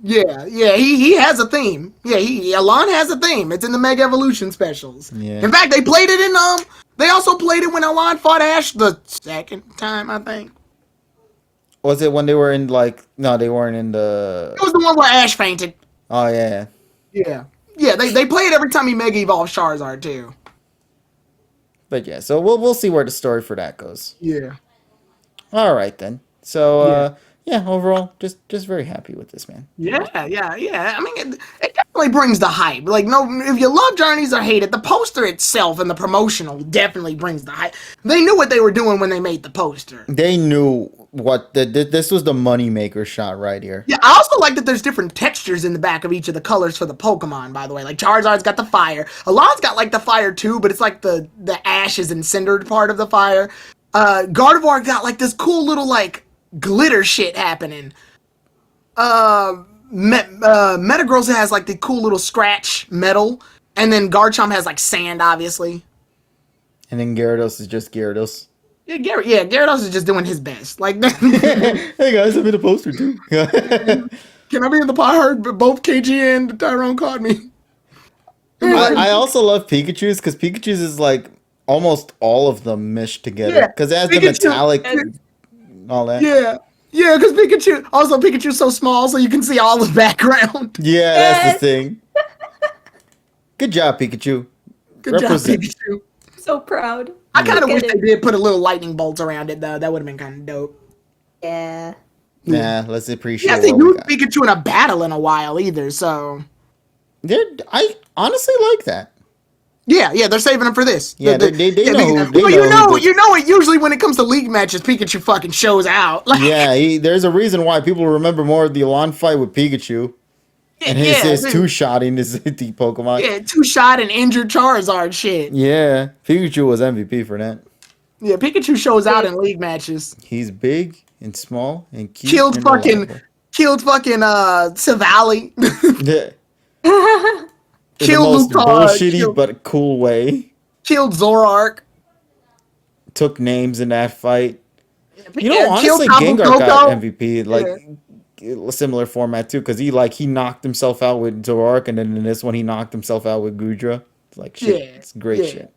Yeah, he has a theme. Yeah, Alon has a theme. It's in the Mega Evolution specials. Yeah. In fact, they played it in They also played it when Alon fought Ash the second time, I think. Was it when they were in, like... No, they weren't in the... It was the one where Ash fainted. Oh, yeah. Yeah, they play it every time he Mega Evolves Charizard, too. But yeah, so we'll see where the story for that goes. Yeah. All right, then. So, yeah, overall, just very happy with this, man. Yeah. I mean, it definitely brings the hype. Like, no, if you love Journeys or hate it, the poster itself and the promotional definitely brings the hype. They knew what they were doing when they made the poster. They knew what this was the moneymaker shot right here. Yeah, I also like that there's different textures in the back of each of the colors for the Pokemon, by the way. Like, Charizard's got the fire. Alon's got, like, the fire, too, but it's, like, the ashes and cindered part of the fire. Gardevoir got, like, this cool little, like, glitter shit happening. Metagross has, like, the cool little scratch metal. And then Garchomp has, like, sand, obviously. And then Gyarados is just Gyarados. Yeah, Gyarados is just doing his best. Like, Hey guys, I'm in a poster too. Can I be in the pie? I heard both KG and Tyrone caught me. I also love Pikachu's because Pikachu's is like almost all of them meshed together because it has the metallic, all that. Yeah, because Pikachu's so small, so you can see all the background. Yeah, that's the thing. Good job, Pikachu. Good job, Pikachu. So proud. I kind of wish they did put a little lightning bolt around it, though. That would have been kind of dope. Yeah. Nah, let's appreciate. Yeah, I think you Pikachu in a battle in a while either. So, I honestly like that. Yeah, they're saving them for this. Yeah, they know. You know it. Usually, when it comes to league matches, Pikachu fucking shows out. Like, yeah, there's a reason why people remember more of the Alon fight with Pikachu. And his two-shotting is the Pokemon. Yeah, two-shot and injured Charizard shit. Yeah, Pikachu was MVP for that. Yeah, Pikachu shows out in league matches. He's big and small and cute. Killed fucking Savali. Yeah. Killed in the most bullshitty but cool way. Killed Zoroark. Took names in that fight. Yeah, honestly, Gengar got MVP. Like, a similar format too, because he knocked himself out with Zoroark, and then in this one he knocked himself out with Gudra. It's like shit. Yeah, it's great shit.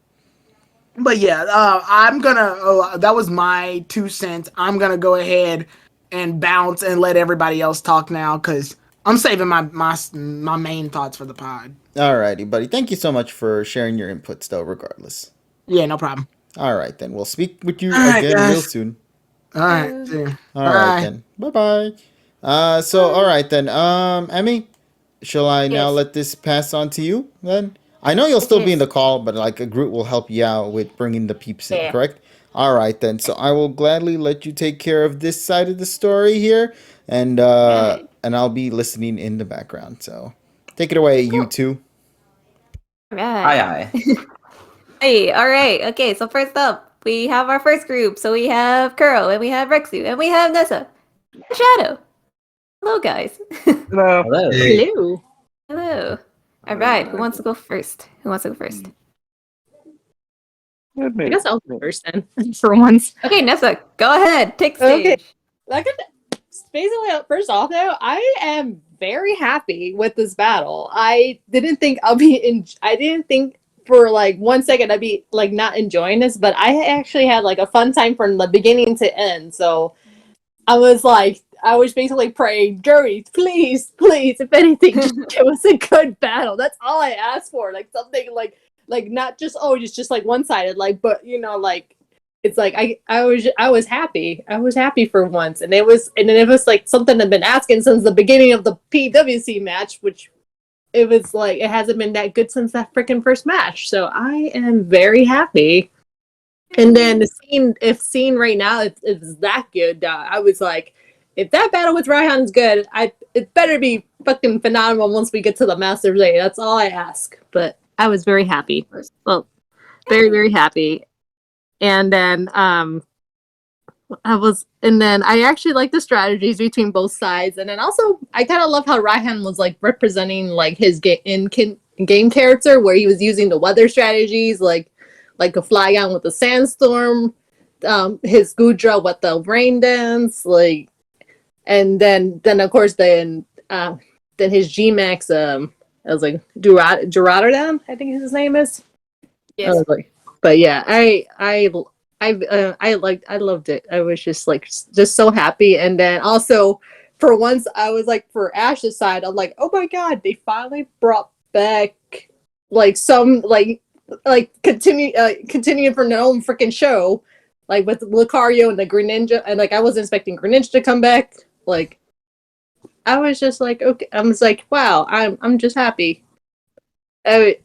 But yeah, that was my 2 cents. I'm gonna go ahead and bounce and let everybody else talk now, because I'm saving my main thoughts for the pod. Alrighty, buddy. Thank you so much for sharing your inputs, though. Regardless. Yeah, no problem. All right, then we'll speak with you again real soon. All right. All right then. Bye bye. All right then. Emmy, shall I now Yes. let this pass on to you then? I know you'll still be in Yes. the call, but like a Groot will help you out with bringing the peeps in, Yeah. correct? All right then. So I will gladly let you take care of this side of the story here, and Right. I'll be listening in the background. So take it away, you Cool. two. Right. Aye. Hey, all right. Okay, so first up, we have our first group. So we have Kuro, and we have Ricksu, and we have Nessa. And Shadow. Hello, guys. Hello. Hello. Hello. Hello. All right, who wants to go first? I guess I'll go first then, for once. Okay, Nessa, go ahead. Take stage. Okay. Like, basically, first off, though, I am very happy with this battle. I didn't think I didn't think for like 1 second I'd be like not enjoying this, but I actually had like a fun time from the beginning to end. So I was basically praying, Jury, please, if anything, just give us a good battle. That's all I asked for. Like something like not just just like one sided, like, but like it's like I was happy. I was happy for once, and it was like something I've been asking since the beginning of the PWC match, which it was like it hasn't been that good since that freaking first match. So I am very happy. And then the scene right now is that good. I was like, if that battle with Raihan is good, it better be fucking phenomenal once we get to the Masters Day. That's all I ask. But I was very happy. Well, very, very happy. And then I actually like the strategies between both sides. And then also I kind of love how Raihan was like representing like his game character, where he was using the weather strategies, like a fly on with the sandstorm, his Gudra with the rain dance, like, and then of course then his G-Max I was like Duradam, I think his name is. Yes. But yeah, I loved it. I was just so happy. And then also for once I was like, for Ash's side, I'm like, oh my god, they finally brought back like some like continuing from their own freaking show, like with Lucario and the Green Ninja, and like I wasn't expecting Green Ninja to come back. Like I was just like, okay, I was like, wow, I'm just happy. I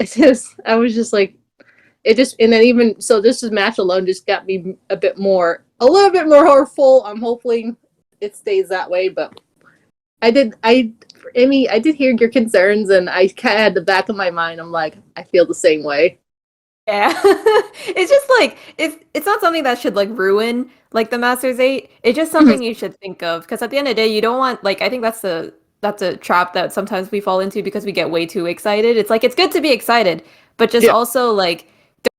was just like, it just, and then even so, this match alone just got me a little bit more hopeful. I'm hoping it stays that way, but Amy, I did hear your concerns, and I kind of had the back of my mind. I'm like, I feel the same way. Yeah. It's just like it's not something that should like ruin like the Masters 8. It's just something you should think of, because at the end of the day, you don't want, like, I think that's a trap that sometimes we fall into because we get way too excited. It's like, it's good to be excited, but just also like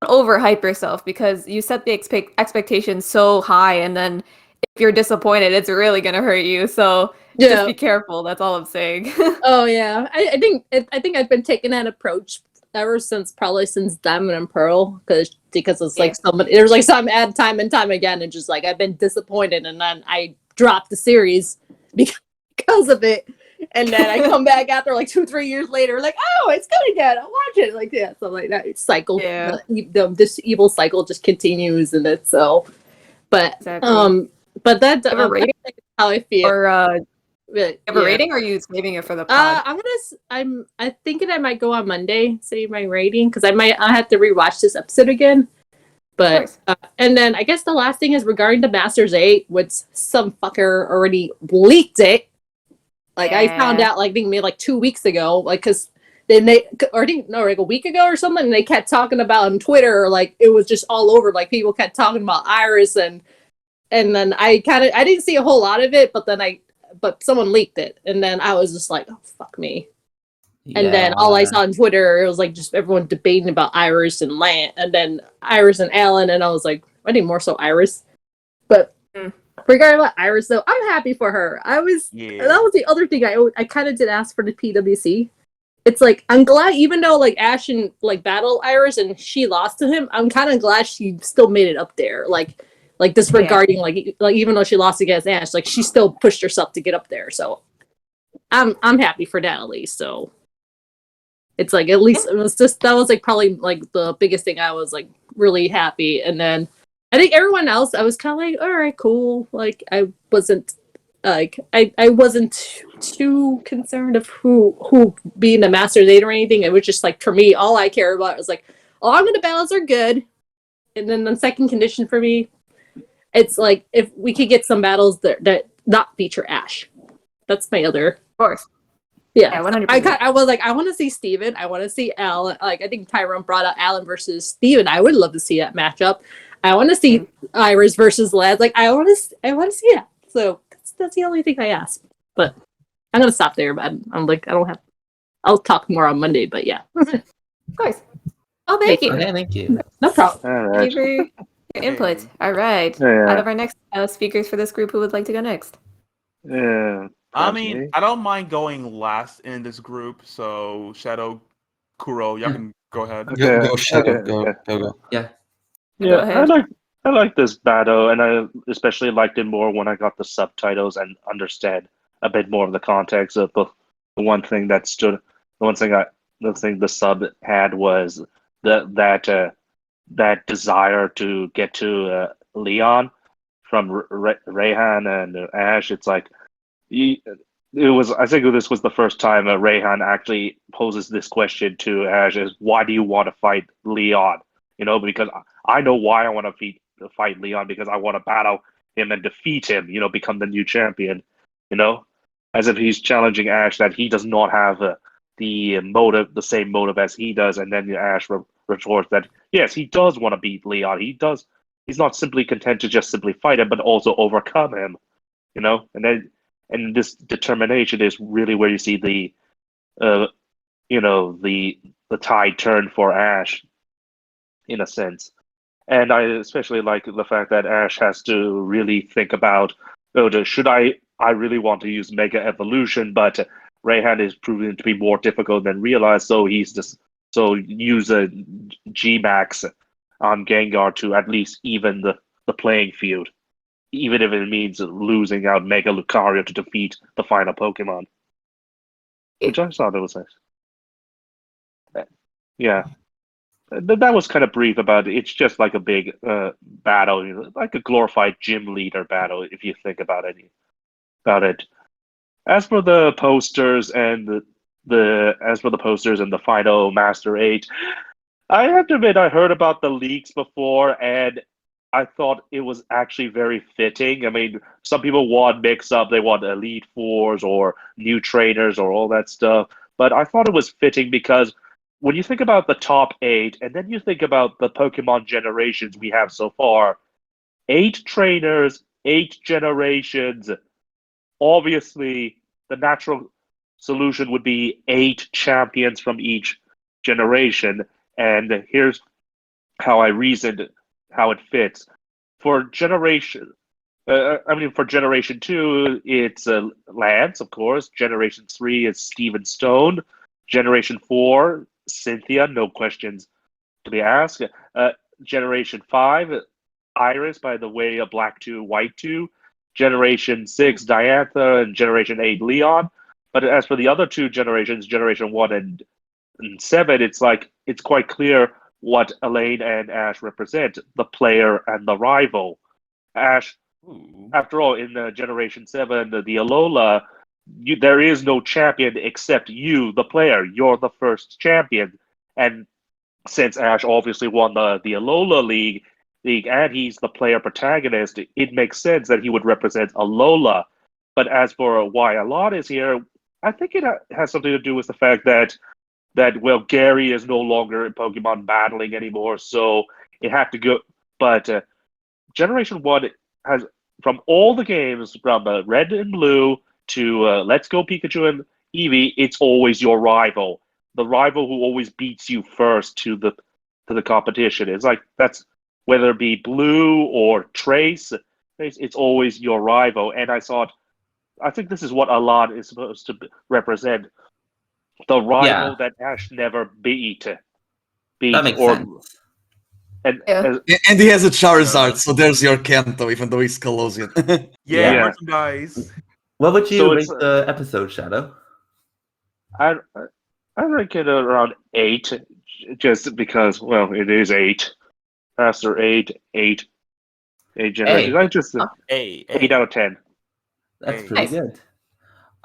don't overhype yourself, because you set the expectations so high, and then if you're disappointed, it's really gonna hurt you. So just be careful. That's all I'm saying. Oh yeah, I think I've been taking that approach ever since Diamond and Pearl, because it's like there's like some ad time and time again, and just like I've been disappointed, and then I dropped the series because of it, and then I come back after like 2-3 years later, like, oh, it's good again, I'll watch it, like, yeah, so like that cycle, this evil cycle just continues in it. So, but Exactly. but that Have a rating? that's how I feel. Or But, have a rating, or are you saving it for the pod? I'm thinking I might go on Monday, say my rating, because I have to rewatch this episode again. But and then I guess the last thing is regarding the Masters 8, which some fucker already leaked it. Like I found out like maybe like 2 weeks ago, like, because then like a week ago or something, and they kept talking about on Twitter, like it was just all over, like people kept talking about Iris, and then I didn't see a whole lot of it, but someone leaked it, and then I was just like, oh, fuck me. Yeah. And then all I saw on Twitter, it was like just everyone debating about Iris and and then Iris and Alan, and I was like, I think more so Iris. But regarding about Iris, though, I'm happy for her. That was the other thing I kind of did ask for the PWC. It's like, I'm glad, even though like Ash and like battled Iris and she lost to him, I'm kind of glad she still made it up there. Like disregarding like even though she lost against Ash, like she still pushed herself to get up there. So I'm happy for that, at least. So it's like, at least that was like probably like the biggest thing. I was like really happy. And then I think everyone else, I was kind of like, all right, cool. Like I wasn't too concerned of who being the Masters 8 or anything. It was just like, for me, all I care about is like, along with the battles are good. And then the second condition for me, it's like if we could get some battles that not feature Ash. That's my other. Of course. Yeah, 100%. I was like, I want to see Steven. I want to see Alan. Like, I think Tyrone brought out Alan versus Steven. I would love to see that matchup. I want to see Iris versus Lads. Like, I want to see that. So that's the only thing I ask. But I'm gonna stop there. But I'm like, I don't have. I'll talk more on Monday. But yeah, of course. Oh, thank you. Okay, thank you. no problem. All Thank you right. for your input. All right. Yeah. Out of our next speakers for this group, who would like to go next? Yeah. I mean, I don't mind going last in this group. So Shadow, Kuro, y'all can go ahead. Okay. Go, Shadow. Okay. Go. Yeah. Go Yeah, ahead. I like this battle, and I especially liked it more when I got the subtitles and understand a bit more of the context of the one thing that stood. The thing the sub had was that desire to get to Leon from Raihan and Ash. It's like it was. I think this was the first time Raihan actually poses this question to Ash: "Is why do you want to fight Leon?" You know, because I know why I want to fight Leon, because I want to battle him and defeat him. You know, become the new champion. You know, as if he's challenging Ash that he does not have the same motive as he does, and then Ash retorts that yes, he does want to beat Leon. He's not simply content to just simply fight him, but also overcome him. You know, and this determination is really where you see the tide turn for Ash, in a sense. And I especially like the fact that Ash has to really think about, should I really want to use Mega Evolution, but Raihan is proving to be more difficult than realized, so use a G-Max on Gengar to at least even the playing field, even if it means losing out Mega Lucario to defeat the final Pokemon. Which I thought it was nice. Yeah. That was kind of brief about it. It's just like a big battle, like a glorified gym leader battle, if you think about it. As for the posters and the final Master 8, I have to admit I heard about the leaks before, and I thought it was actually very fitting. I mean, some people want mix-up, they want Elite Fours or new trainers or all that stuff, but I thought it was fitting because when you think about the top 8, and then you think about the Pokemon generations we have so far, 8 trainers, 8 generations. Obviously, the natural solution would be 8 champions from each generation. And here's how I reasoned how it fits. For generation 2, it's Lance, of course. Generation 3 is Steven Stone. Generation 4, Cynthia, no questions to be asked. Generation 5, Iris, by the way, of Black 2, White 2. Generation 6, Diantha, and Generation 8, Leon. But as for the other 2 generations, Generation 1 and 7, it's quite clear what Elaine and Ash represent, the player and the rival. Ash, after all, in Generation 7, the Alola, there is no champion except you, the player. You're the first champion. And since Ash obviously won the Alola League, and he's the player protagonist, it makes sense that he would represent Alola. But as for why Alon is here, I think it has something to do with the fact that Gary is no longer in Pokemon battling anymore, so it had to go. But Generation 1 has, from all the games, from Red and Blue to Let's Go Pikachu and Eevee, it's always your rival. The rival who always beats you first to the competition. It's like, that's whether it be Blue or Trace, it's always your rival. And I think this is what Alon is supposed to represent. The rival that Ash never beat. That makes sense. And he has a Charizard, so there's your Kanto, even though he's Colosseum. Yeah, merchandise. What would you rate the episode, Shadow? I rank it around 8, just because, well, it is 8. Master 8 generations. I just 8 out of 10. That's pretty good.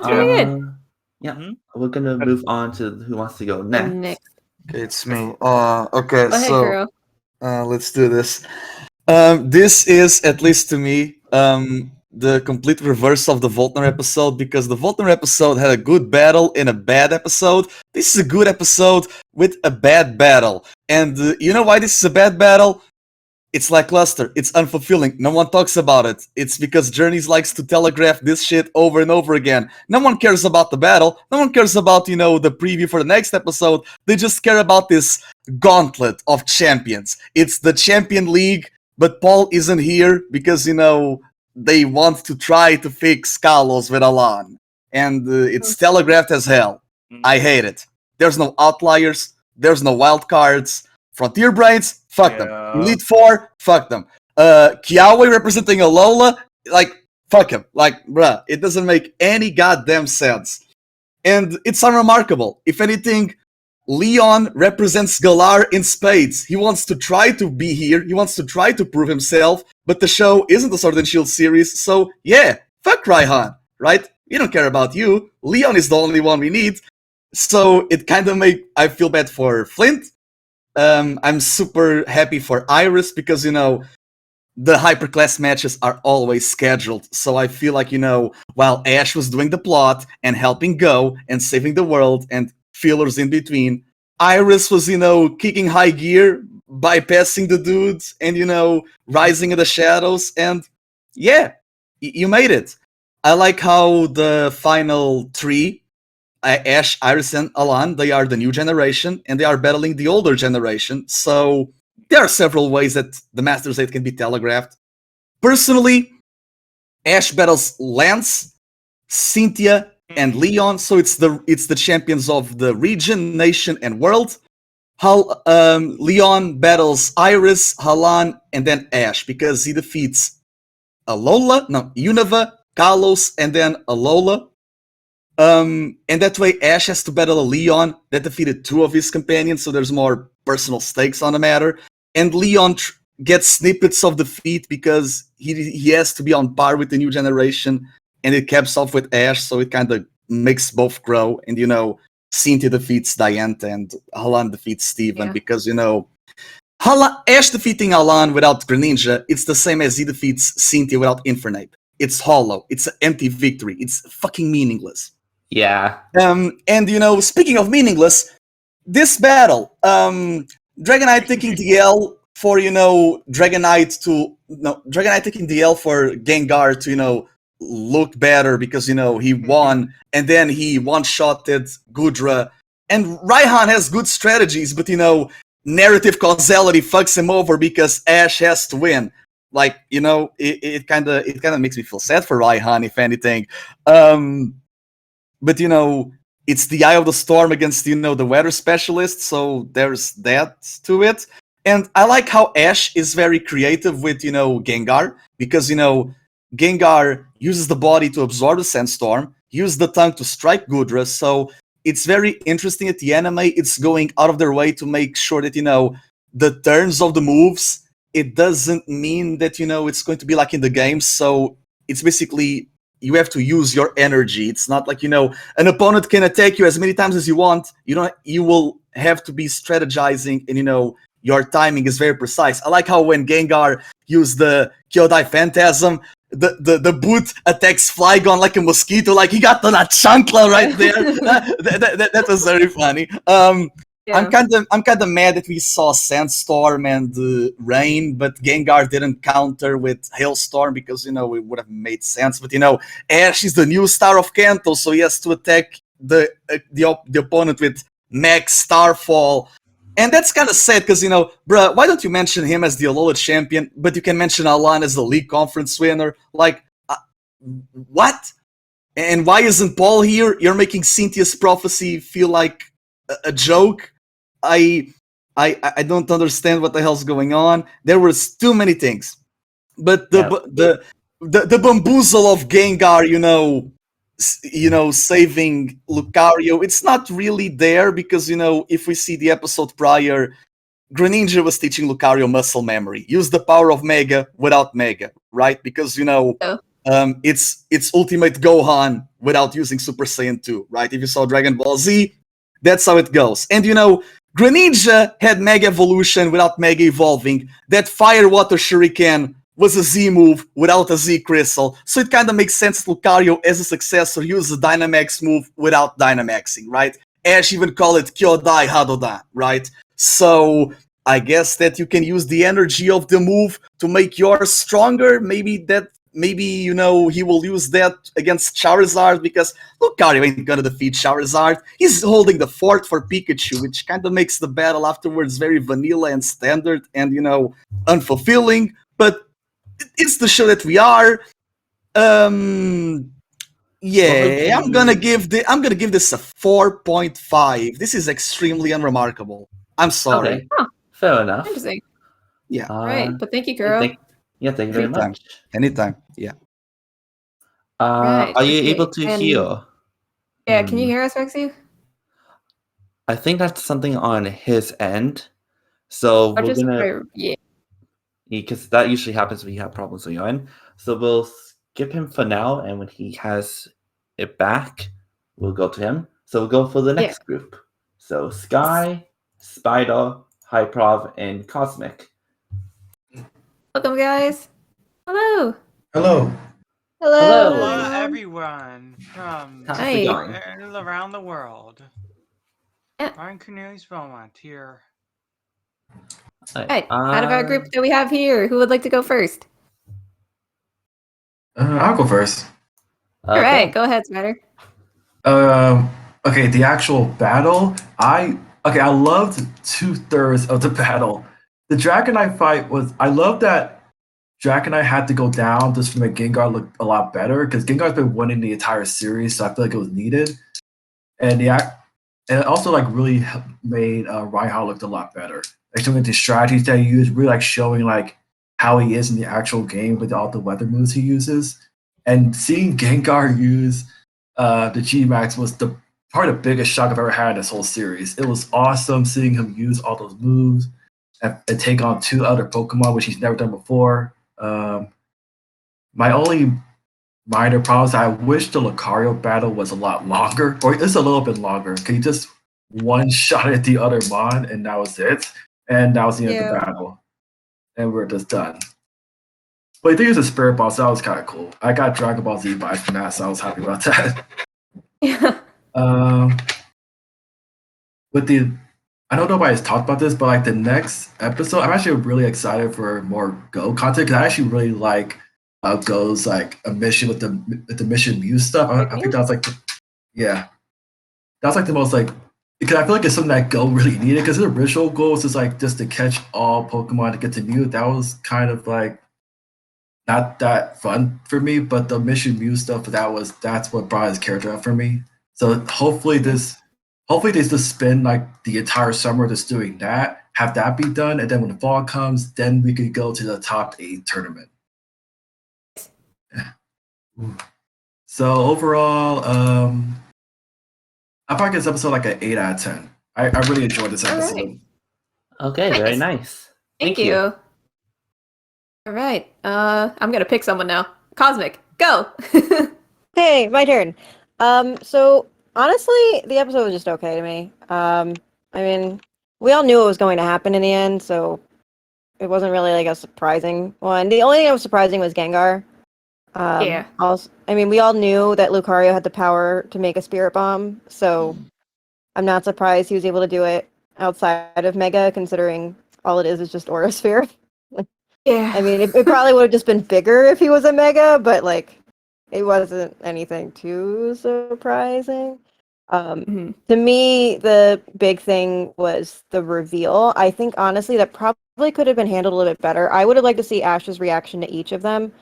really good. Yeah, Mhm. we're gonna move on to who wants to go next. Next. Okay, it's me. Okay, Go ahead, so Kuro. let's do this. This is, at least to me, the complete reverse of the Voltner episode, because the Voltner episode had a good battle in a bad episode. This is a good episode with a bad battle. And you know why this is a bad battle? It's lackluster. It's unfulfilling. No one talks about it. It's because Journeys likes to telegraph this shit over and over again. No one cares about the battle. No one cares about, the preview for the next episode. They just care about this gauntlet of champions. It's the Champion League, but Paul isn't here because, they want to try to fix Kalos with Alan. And it's telegraphed as hell. I hate it. There's no outliers. There's no wild cards. Frontier Brains, fuck them. Elite Four, fuck them. Kiawe representing Alola, fuck him. Bruh, it doesn't make any goddamn sense. And it's unremarkable. If anything, Leon represents Galar in spades. He wants to try to be here. He wants to try to prove himself, but the show isn't a Sword and Shield series, so yeah, fuck Raihan, right? We don't care about you. Leon is the only one we need. So it kind of I feel bad for Flint. I'm super happy for Iris because, the hyperclass matches are always scheduled. So I feel like, while Ash was doing the plot and helping Go and saving the world and fillers in between, Iris was, kicking high gear, bypassing the dudes and, rising in the shadows. And yeah, you made it. I like how the final three, Ash, Iris, and Alan, they are the new generation, and they are battling the older generation. So there are several ways that the Masters 8 can be telegraphed. Personally, Ash battles Lance, Cynthia, and Leon, so it's the champions of the region, nation, and world. Leon battles Iris, Halan, and then Ash, because he defeats Unova, Kalos, and then Alola. And that way Ash has to battle a Leon that defeated two of his companions, so there's more personal stakes on the matter. And Leon gets snippets of defeat because he has to be on par with the new generation, and it caps off with Ash, so it kind of makes both grow. And, Cynthia defeats Diantha, and Halan defeats Steven, because, Ash defeating Alan without Greninja, it's the same as he defeats Cynthia without Infernape. It's hollow. It's an empty victory. It's fucking meaningless. Yeah. And speaking of meaningless, this battle, Dragonite taking DL for Dragonite taking DL for Gengar to look better because he won, and then he one-shotted Gudra. And Raihan has good strategies, but narrative causality fucks him over because Ash has to win. It kind of makes me feel sad for Raihan, if anything. But it's the Eye of the Storm against the weather specialist, so there's that to it. And I like how Ash is very creative with Gengar, because Gengar uses the body to absorb the sandstorm, uses the tongue to strike Gudra, so it's very interesting at the anime. It's going out of their way to make sure that the turns of the moves, it doesn't mean that it's going to be like in the game. So it's basically you have to use your energy. It's not like an opponent can attack you as many times as you want. You will have to be strategizing, and your timing is very precise. I like how when Gengar used the Kyodai Phantasm, the boot attacks Flygon like a mosquito, like he got the chancla right there. that was very funny. Yeah. I'm kind of mad that we saw Sandstorm and Rain, but Gengar didn't counter with Hailstorm because it would have made sense. But Ash is the new star of Kanto, so he has to attack the opponent with Max Starfall, and that's kind of sad because bruh, why don't you mention him as the Alola champion, but you can mention Alan as the League Conference winner? What? And why isn't Paul here? You're making Cynthia's prophecy feel like a joke. I don't understand what the hell's going on. There was too many things, but the bamboozle of Gengar, saving Lucario, it's not really there because if we see the episode prior, Greninja was teaching Lucario muscle memory. Use the power of Mega without Mega, right? Because it's Ultimate Gohan without using Super Saiyan 2, right? If you saw Dragon Ball Z, that's how it goes. And Greninja had Mega Evolution without Mega Evolving. That Fire Water Shuriken was a Z move without a Z Crystal. So it kind of makes sense that Lucario, as a successor, uses a Dynamax move without Dynamaxing, right? Ash even called it Kyodai Hadodan, right? So I guess that you can use the energy of the move to make yours stronger. Maybe he will use that against Charizard, because Lucario ain't gonna defeat Charizard. He's holding the fort for Pikachu, which kind of makes the battle afterwards very vanilla and standard and, unfulfilling. But it's the show that we are. Yeah, I'm gonna give this a 4.5. This is extremely unremarkable. I'm sorry. Okay. Fair enough. Interesting. Yeah. All right, but thank you, Kuro. Thank you very much. Anytime. Yeah. Right, Are you okay, able to and- hear? Yeah, can you hear us, Ricksu? I think that's something on his end. So we're gonna, yeah. because that usually happens when you have problems on your end. So we'll skip him for now, and when he has it back, we'll go to him. So we'll go for the next group. So Sky, Spider, Hyprov, and Cosmic. Welcome, guys. Hello. Hello. Hello. Hello, everyone from How's Hi. it going? around the world. Yeah. Ryan Cornelius Beaumont here. Right. Out of our group that we have here, who would like to go first? I'll go first. All right, go ahead, Smatter. Okay, the actual battle. I loved 2/3 of the battle. The Dragonite fight I love that Dragonite had to go down just to make Gengar look a lot better, because Gengar's been winning the entire series, so I feel like it was needed. And it also really made Raihan look a lot better. Like some of the strategies that he used, really showing how he is in the actual game with all the weather moves he uses. And seeing Gengar use the G-Max was probably the biggest shock I've ever had in this whole series. It was awesome seeing him use all those moves and take on 2 other Pokemon, which he's never done before. My only minor problem is I wish the Lucario battle was a lot longer, or it's a little bit longer. Can you just one-shot at the other Mon, and that was it? And that was the end of the battle. And we're just done. But I think it's a Spirit Ball, so that was kind of cool. I got Dragon Ball Z vibes from that, so I was happy about that. Yeah. I know nobody's talked about this, but the next episode, I'm actually really excited for more Go content, because I actually really like Go's a mission with the Mission Mew stuff. I think that was that was the most because I feel like it's something that Go really needed, because the original goal was just to catch all Pokemon to get to Mew. That was kind of not that fun for me, but the Mission Mew stuff, that's what brought his character up for me. So hopefully they just spend the entire summer just doing that, have that be done, and then when the fall comes, then we could go to the top 8 tournament. So overall, I probably give this episode an 8 out of 10. I really enjoyed this episode. Right. Okay, very nice. Thank you. All right. I'm gonna pick someone now. Cosmic, go. Hey, my turn. So honestly, the episode was just okay to me. I mean, we all knew it was going to happen in the end, so it wasn't really a surprising one. The only thing that was surprising was Gengar. Yeah. Also, I mean, we all knew that Lucario had the power to make a Spirit Bomb, so I'm not surprised he was able to do it outside of Mega, considering all it is just Aura Sphere. Yeah. I mean, it probably would have just been bigger if he was a Mega, but it wasn't anything too surprising. To me, the big thing was the reveal. I think honestly that probably could have been handled a little bit better. I would have liked to see Ash's reaction to each of them.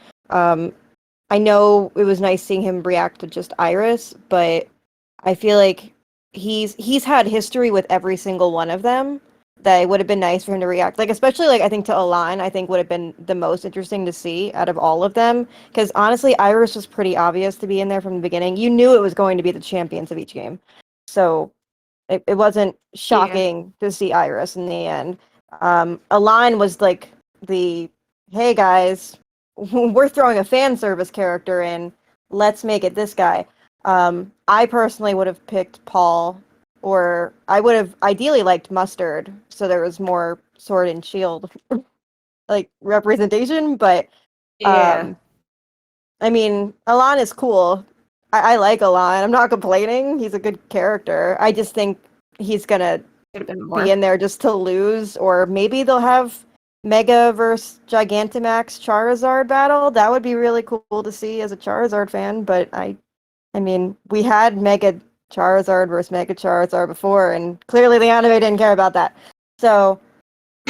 I know it was nice seeing him react to just Iris, but I feel like he's had history with every single one of them. That it would have been nice for him to react, especially I think to Alan. I think would have been the most interesting to see out of all of them, because honestly, Iris was pretty obvious to be in there from the beginning. You knew it was going to be the champions of each game, so it wasn't shocking to see Iris in the end. Alan was the hey guys, we're throwing a fan service character in. Let's make it this guy. I personally would have picked Paul, or I would have ideally liked Mustard, so there was more sword and shield like representation. But Yeah. I mean, Alan is cool. I like Alan. I'm not complaining. He's a good character. I just think he's gonna Could have been more. be in there just to lose, or maybe they'll have Mega versus Gigantamax Charizard battle. That would be really cool to see as a Charizard fan. But I mean, we had Mega Charizard versus Mega Charizard before, and clearly the anime didn't care about that. So,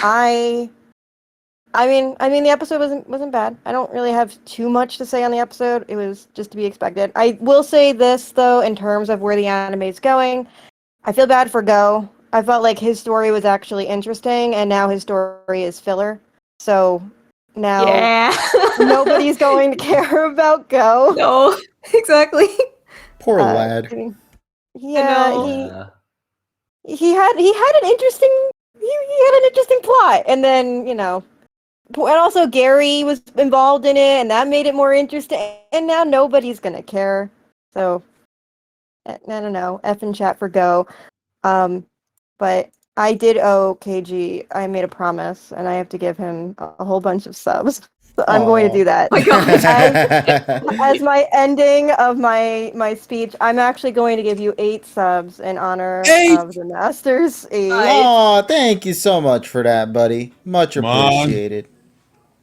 I mean, the episode wasn't bad. I don't really have too much to say on the episode. It was just to be expected. I will say this though, in terms of where the anime is going, I feel bad for Go. I felt like his story was actually interesting, and now his story is filler. So now nobody's going to care about Go. No, exactly. Poor lad. I mean, know. he had an interesting plot, and then and also Gary was involved in it, and that made it more interesting. And now nobody's gonna care. So I don't know. F in chat for Go. But I did owe KG. I made a promise, and I have to give him a whole bunch of subs. So I'm going to do that. Oh my God. As my ending of my speech, I'm actually going to give you 8 subs in honor of the Masters. 8. Oh, thank you so much for that, buddy. Much Come on. appreciated.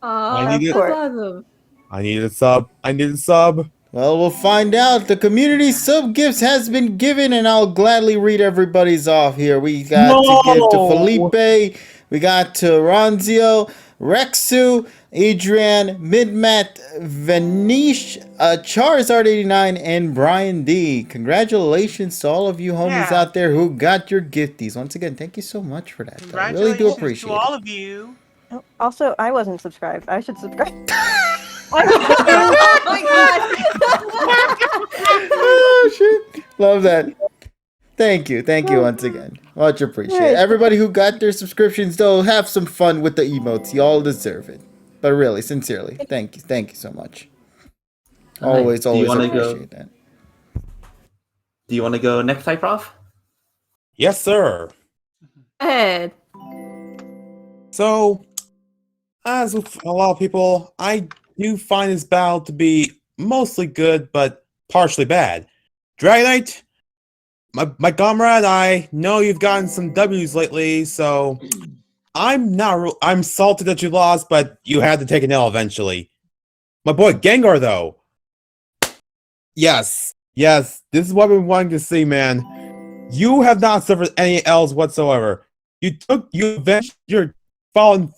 Aw, need that's it. awesome. I need a sub. I need a sub. Well, we'll find out. The community sub gifts has been given, and I'll gladly read everybody's off here. We got to give to Felipe, we got to Ronzio, Ricksu, Adrian, Midmat, Vanish, Charizard89, and Brian D. Congratulations to all of you homies Yeah. out there who got your gifties. Once again, thank you so much for that. I really do Congratulations appreciate to all it. of you. Also, I wasn't subscribed. I should subscribe. Oh my Oh, shit. Love that. Thank you once again. Much appreciated. Everybody who got their subscriptions, though, have some fun with the emotes. Y'all deserve it. But really, sincerely, thank you so much. Always appreciate that. Do you want to go next, Hyprov? Yes, sir. Go ahead. So, as with a lot of people, I do find this battle to be mostly good, but partially bad. Dragonite, my comrade, I know you've gotten some W's lately, so I'm salty that you lost, but you had to take an L eventually. My boy Gengar, though. Yes, this is what we wanted to see, man. You have not suffered any L's whatsoever. You avenged your fallen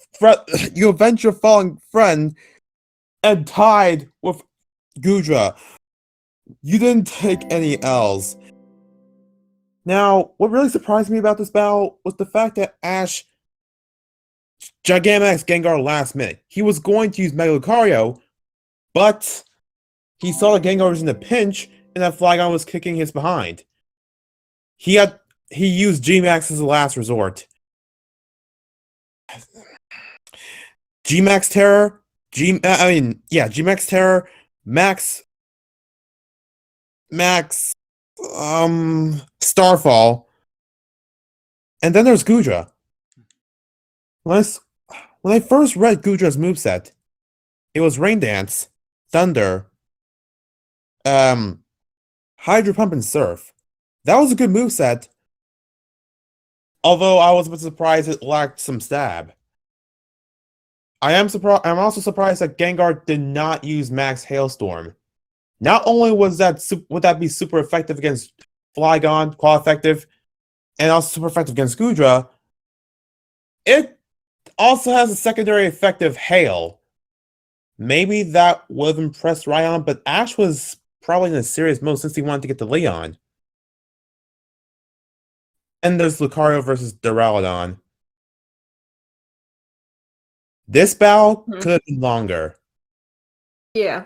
friend and tied with Gudra. You didn't take any L's. Now, what really surprised me about this battle was the fact that Ash Gigantamax Gengar last minute. He was going to use Mega Lucario, but he saw the Gengar was in a pinch and that Flygon was kicking his behind. He used G-Max as a last resort. G-Max Terror, G-Max Terror, Max, Starfall, and then there's Gudra. When I first read Gudra's moveset, it was Rain Dance, Thunder, Hydro Pump, and Surf. That was a good moveset, although I was a bit surprised it lacked some stab. I'm also surprised that Gengar did not use Max Hailstorm. Not only would that be super effective against Flygon, quite effective, and also super effective against Gudra, it also has a secondary effect of Hail. Maybe that would have impressed Raihan, but Ash was probably in a serious mode since he wanted to get to Leon. And there's Lucario versus Duraludon. This battle could have been longer. Yeah.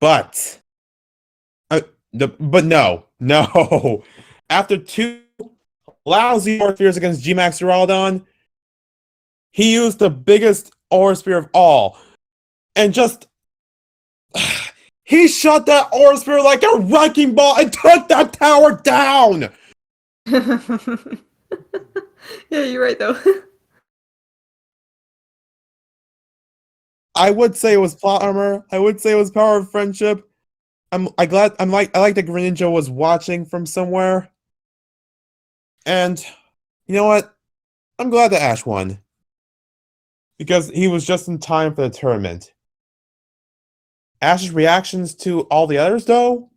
But no. After 2 lousy Aura Spheres against G-Max Duraludon, he used the biggest Aura Sphere of all. And just He shot that aura spear like a wrecking ball and took that tower down! Yeah, you're right though. I would say it was plot armor. I would say it was power of friendship. I like that Greninja was watching from somewhere. And you know what? I'm glad that Ash won. Because he was just in time for the tournament. Ash's reactions to all the others, though?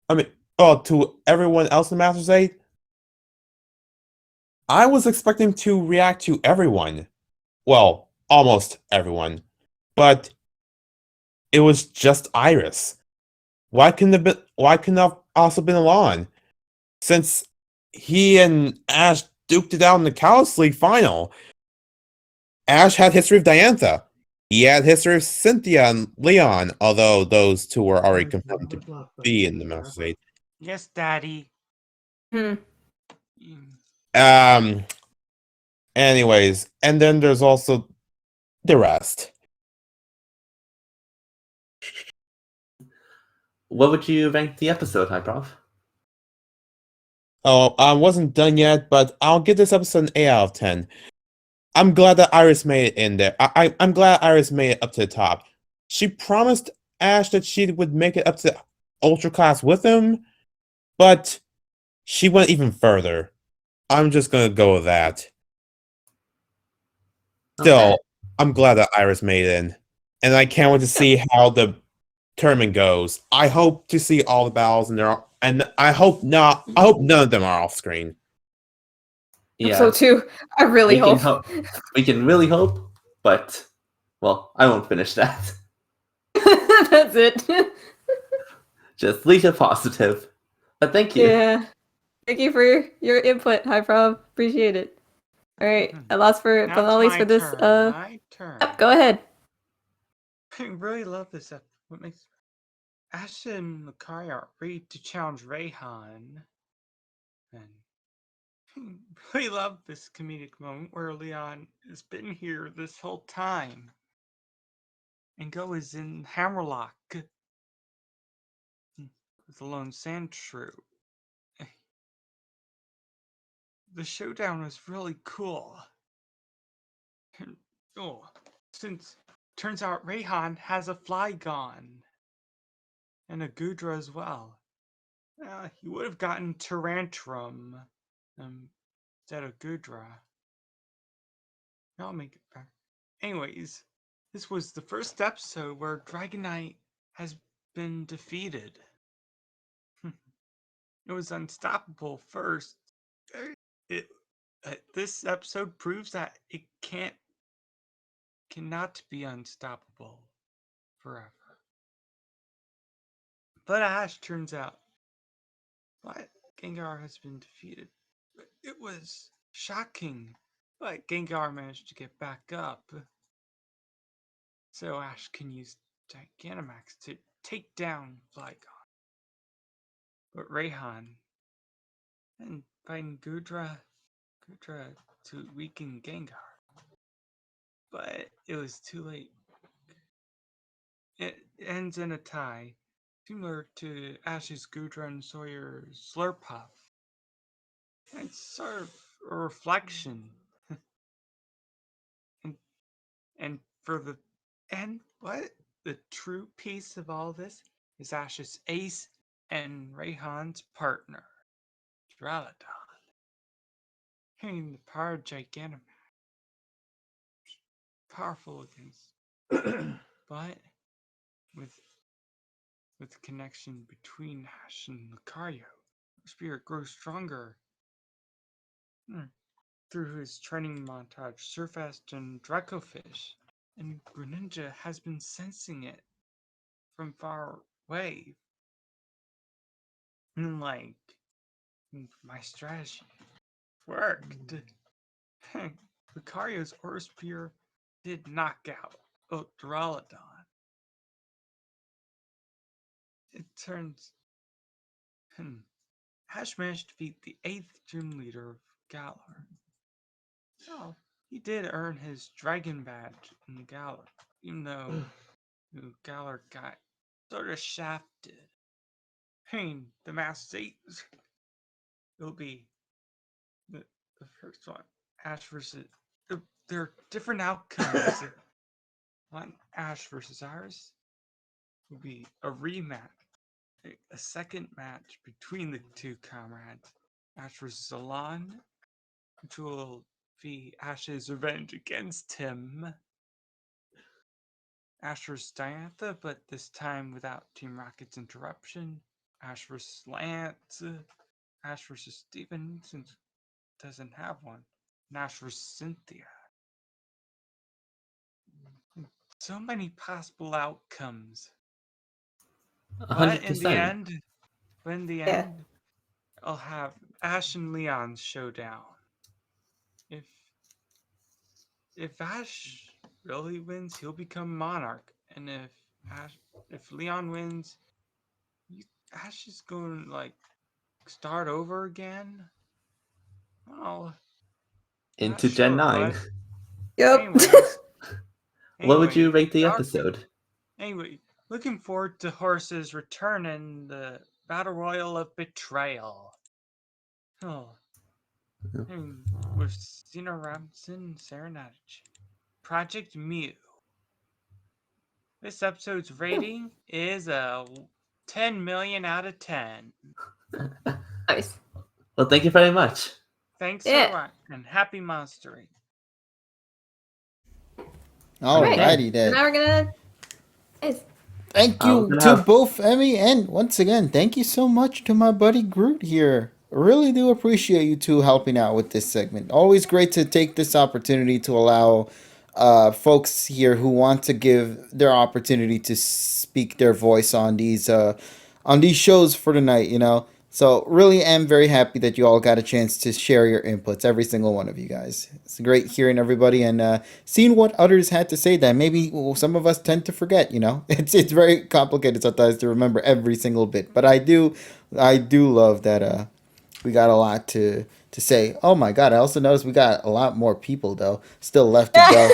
To everyone else in Masters 8? I was expecting to react to everyone. Well, almost everyone. But it was just Iris. Why couldn't have also been Alon? Since he and Ash duked it out in the Kalos League final. Ash had history of Diantha. He had history of Cynthia and Leon, although those two were already confirmed to be in the Masters 8. Yes, Daddy. Anyways, and then there's also the rest. What would you rank the episode, Hyprov? Oh, I wasn't done yet, but I'll give this episode an 8 out of 10. I'm glad that Iris made it in there. I'm glad Iris made it up to the top. She promised Ash that she would make it up to Ultra Class with him, but she went even further. I'm just gonna go with that. Still, Okay. I'm glad that Iris made it in. And I can't wait to see how the tournament goes. I hope to see all the battles and I hope none of them are off screen. Yeah. So too. I really hope. We can really hope, but well, I won't finish that. That's it. Just leave it positive. But thank you. Yeah. Thank you for your input, Hyprov. Appreciate it. All right, at least for Now but it's at least my for this. turn. My turn. Yep, go ahead. I really love this episode. What makes Ash and Makai are ready to challenge Raihan, and I really love this comedic moment where Leon has been here this whole time, and Go is in Hammerlock with the Lone Sand Shrew. The showdown was really cool. And, since turns out Raihan has a Flygon and a Gudra as well. He would have gotten Tyrantrum instead of Gudra. I'll make it better. Anyways, this was the first episode where Dragonite has been defeated. It was unstoppable first. This episode proves that it cannot be unstoppable forever. But Ash turns out what Gengar has been defeated. It was shocking, but Gengar managed to get back up. So Ash can use Gigantamax to take down Flygon. But Raihan and fighting Gudra to weaken Gengar. But it was too late. It ends in a tie, similar to Ash's Gudra and Sawyer's Slurpuff. It's sort of a reflection. and the true piece of all this is Ash's ace and Raihan's partner, Duraludon. Hearing the power of Gigantamax. Powerful against but with the connection between Ash and Lucario, spirit grows stronger. Through his training montage, Surfast and Dracofish, and Greninja has been sensing it from far away. And my strategy worked. Lucario's Aura Spear did knock out Duraludon. It turns Ash managed to beat the 8th gym leader of Galar. Oh, he did earn his dragon badge in Galar, even though Galar got sort of shafted. Pain, the Mass 8. It'll be the first one. Ash versus. There are different outcomes. One Ash versus Iris will be a rematch, a second match between the two comrades. Ash versus Alon, which will be Ash's revenge against him. Ash versus Diantha, but this time without Team Rocket's interruption. Ash versus Lance. Ash versus Steven, since it doesn't have one. And Ash versus Cynthia. So many possible outcomes. But in the 100%. end, I'll have Ash and Leon's showdown. If Ash really wins, he'll become Monarch, and if Leon wins, Ash is going to like start over again. Well, Into not Gen sure, 9. but Yep. What would you rate the dark- episode? Anyway, looking forward to Horse's return in the Battle Royal of Betrayal. Oh. And with Zena Robinson and Sarah Nadich. Project Mew. This episode's rating is a 10 million out of 10. Nice. Well, thank you very much. Thanks Yeah. so much, and happy monstering. Alrighty then. Now we're gonna. Nice. Thank you to both Emmy, and once again, thank you so much to my buddy Groot here. I really do appreciate you two helping out with this segment. Always great to take this opportunity to allow folks here who want to give their opportunity to speak their voice on these shows for tonight, you know. So really am very happy that you all got a chance to share your inputs, every single one of you guys. It's great hearing everybody and seeing what others had to say that maybe some of us tend to forget, you know. It's very complicated sometimes to remember every single bit. But I do love that we got a lot to say. Oh my god, I also noticed we got a lot more people though still left to go.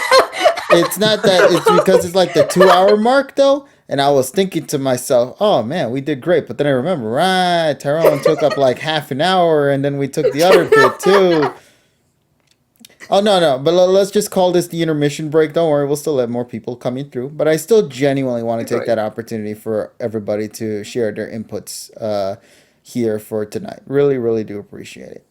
It's not that it's because it's like the 2-hour mark though. And I was thinking to myself, oh man, we did great. But then I remember, right, Tyrone took up like half an hour and then we took the other bit too. Oh, no. But let's just call this the intermission break. Don't worry, we'll still have more people coming through. But I still genuinely want to take that opportunity for everybody to share their inputs here for tonight. Really, really do appreciate it.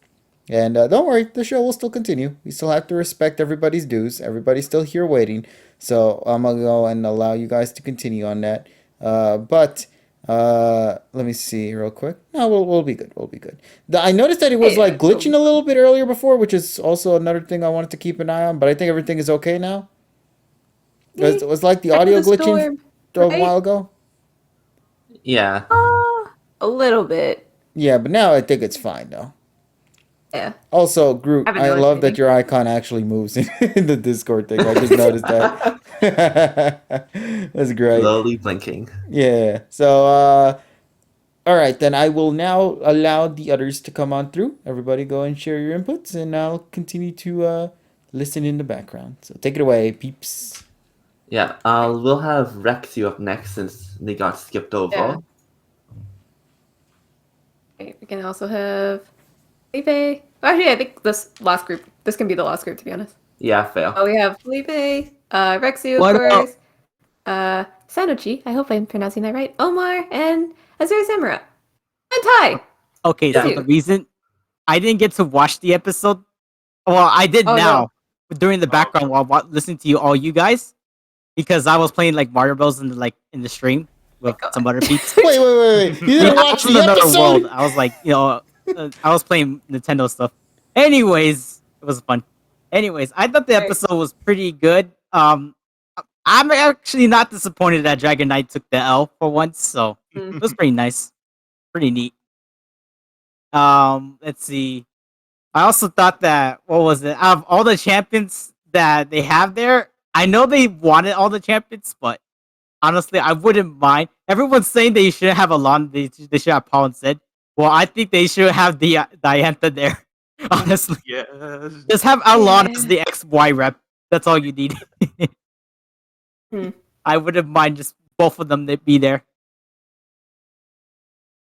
And don't worry, the show will still continue. We still have to respect everybody's dues. Everybody's still here waiting. So I'm going to go and allow you guys to continue on that. But let me see real quick. No, we'll be good. We'll be good. I noticed that it was like glitching a little bit earlier before, which is also another thing I wanted to keep an eye on. But I think everything is okay now. It was like the audio glitching a while ago. Yeah. A little bit. Yeah, but now I think it's fine though. Yeah. Also, Groot, Haven't I noticed love that anything. your icon actually moves in the Discord thing. I just noticed that. That's great. Slowly blinking. Yeah. So, all right, then I will now allow the others to come on through. Everybody go and share your inputs, and I'll continue to listen in the background. So take it away, peeps. Yeah, we'll have Ricksu up next since they got skipped over. Yeah. Okay, we can also have Felipe. Actually, I think this can be the last group, to be honest. Yeah, fair. Oh, we have Felipe, Ricksu, of What course, Sanochi, I hope I'm pronouncing that right, Omar, and AzureSamurott. And Ty! Okay, so Yeah. the reason I didn't get to watch the episode, well, I did Oh, now, no. but during the background while listening to you guys, because I was playing like Mario Bros in the stream with some other peeps. Wait. You didn't I watch was in the another episode? world. I was like, I was playing Nintendo stuff. Anyways, it was fun. Anyways, I thought the episode was pretty good. I'm actually not disappointed that Dragon Knight took the L for once, so it was pretty nice. Pretty neat. Let's see. I also thought that, what was it? Out of all the champions that they have there, I know they wanted all the champions, but honestly, I wouldn't mind. Everyone's saying they should have Alon, they should have Paul instead. Well, I think they should have the Diantha there. Honestly, Yes. just have Alon as the XY rep. That's all you need. I wouldn't mind just both of them to be there.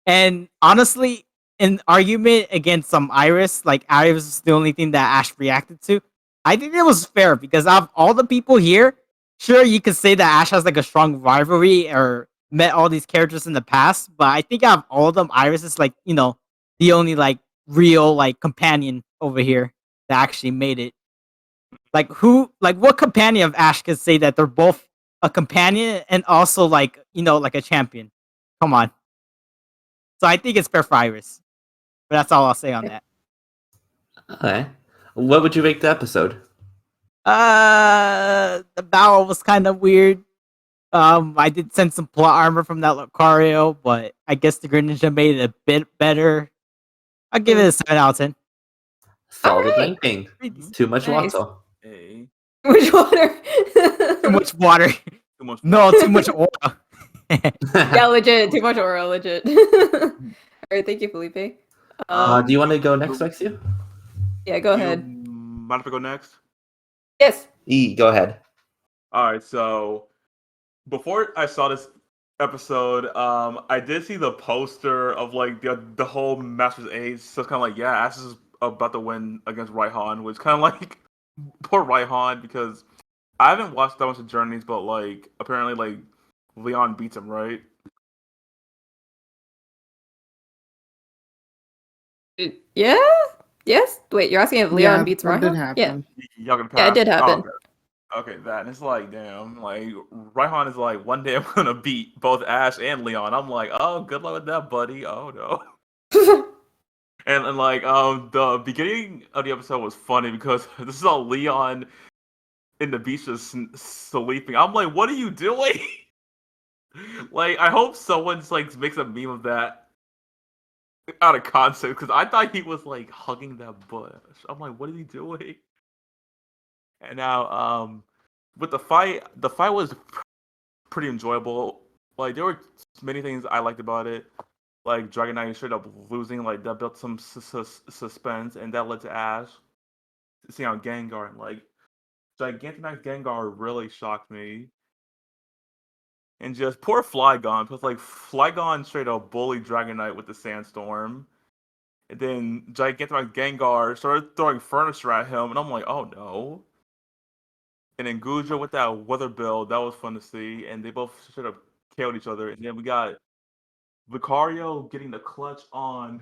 And honestly, in argument against some Iris, like Iris is the only thing that Ash reacted to. I think it was fair because out of all the people here, sure you could say that Ash has like a strong rivalry or met all these characters in the past, but I think out of all of them, Iris is like, the only like real like companion over here that actually made it. Like what companion of Ash could say that they're both a companion and also like, like a champion? Come on. So I think it's fair for Iris. But that's all I'll say on that. Okay. What would you rate the episode? The battle was kind of weird. I did send some plot armor from that Lucario, but I guess the Greninja made it a bit better. I'll give it a 7 out of 10. Solid Alright. ranking. Too much Nice. water. Hey, Which water? Too much water. too much. No, too much oil. Yeah, legit. Too much aura, legit. Alright, thank you, Felipe. Do you want to go next, Ricksu? Yeah, go You ahead. mind if I go next? Yes. Go ahead. All right, so before I saw this episode, I did see the poster of like the whole Masters Age. So it's kind of like, yeah, Ash is about to win against Raihan, which kind of like poor Raihan because I haven't watched that much of Journeys, but like apparently like Leon beats him, right? Yeah? Yes? Wait, you're asking if Leon Yeah, beats that did Raihan? happen. Y'all gonna pass? Yeah, it did happen. Oh, okay, that and it's like, damn, like Raihan is like, one day I'm gonna beat both Ash and Leon. I'm like, oh, good luck with that, buddy. Oh no. And like, the beginning of the episode was funny because this is all Leon in the beach just sleeping. I'm like, what are you doing? Like, I hope someone just like makes a meme of that out of context because I thought he was like hugging that bush. I'm like, what is he doing? And now, with the fight was pretty enjoyable. Like, there were many things I liked about it. Like, Dragon Knight straight up losing, like, that built some suspense, and that led to Ash seeing out Gengar. And, like, Gigantamax Gengar really shocked me. And just poor Flygon, because, like, Flygon straight up bullied Dragonite with the Sandstorm. And then Gigantamax Gengar started throwing furniture at him, and I'm like, oh no. And then Guja with that weather build, that was fun to see. And they both straight up killed each other. And then we got Lucario getting the clutch on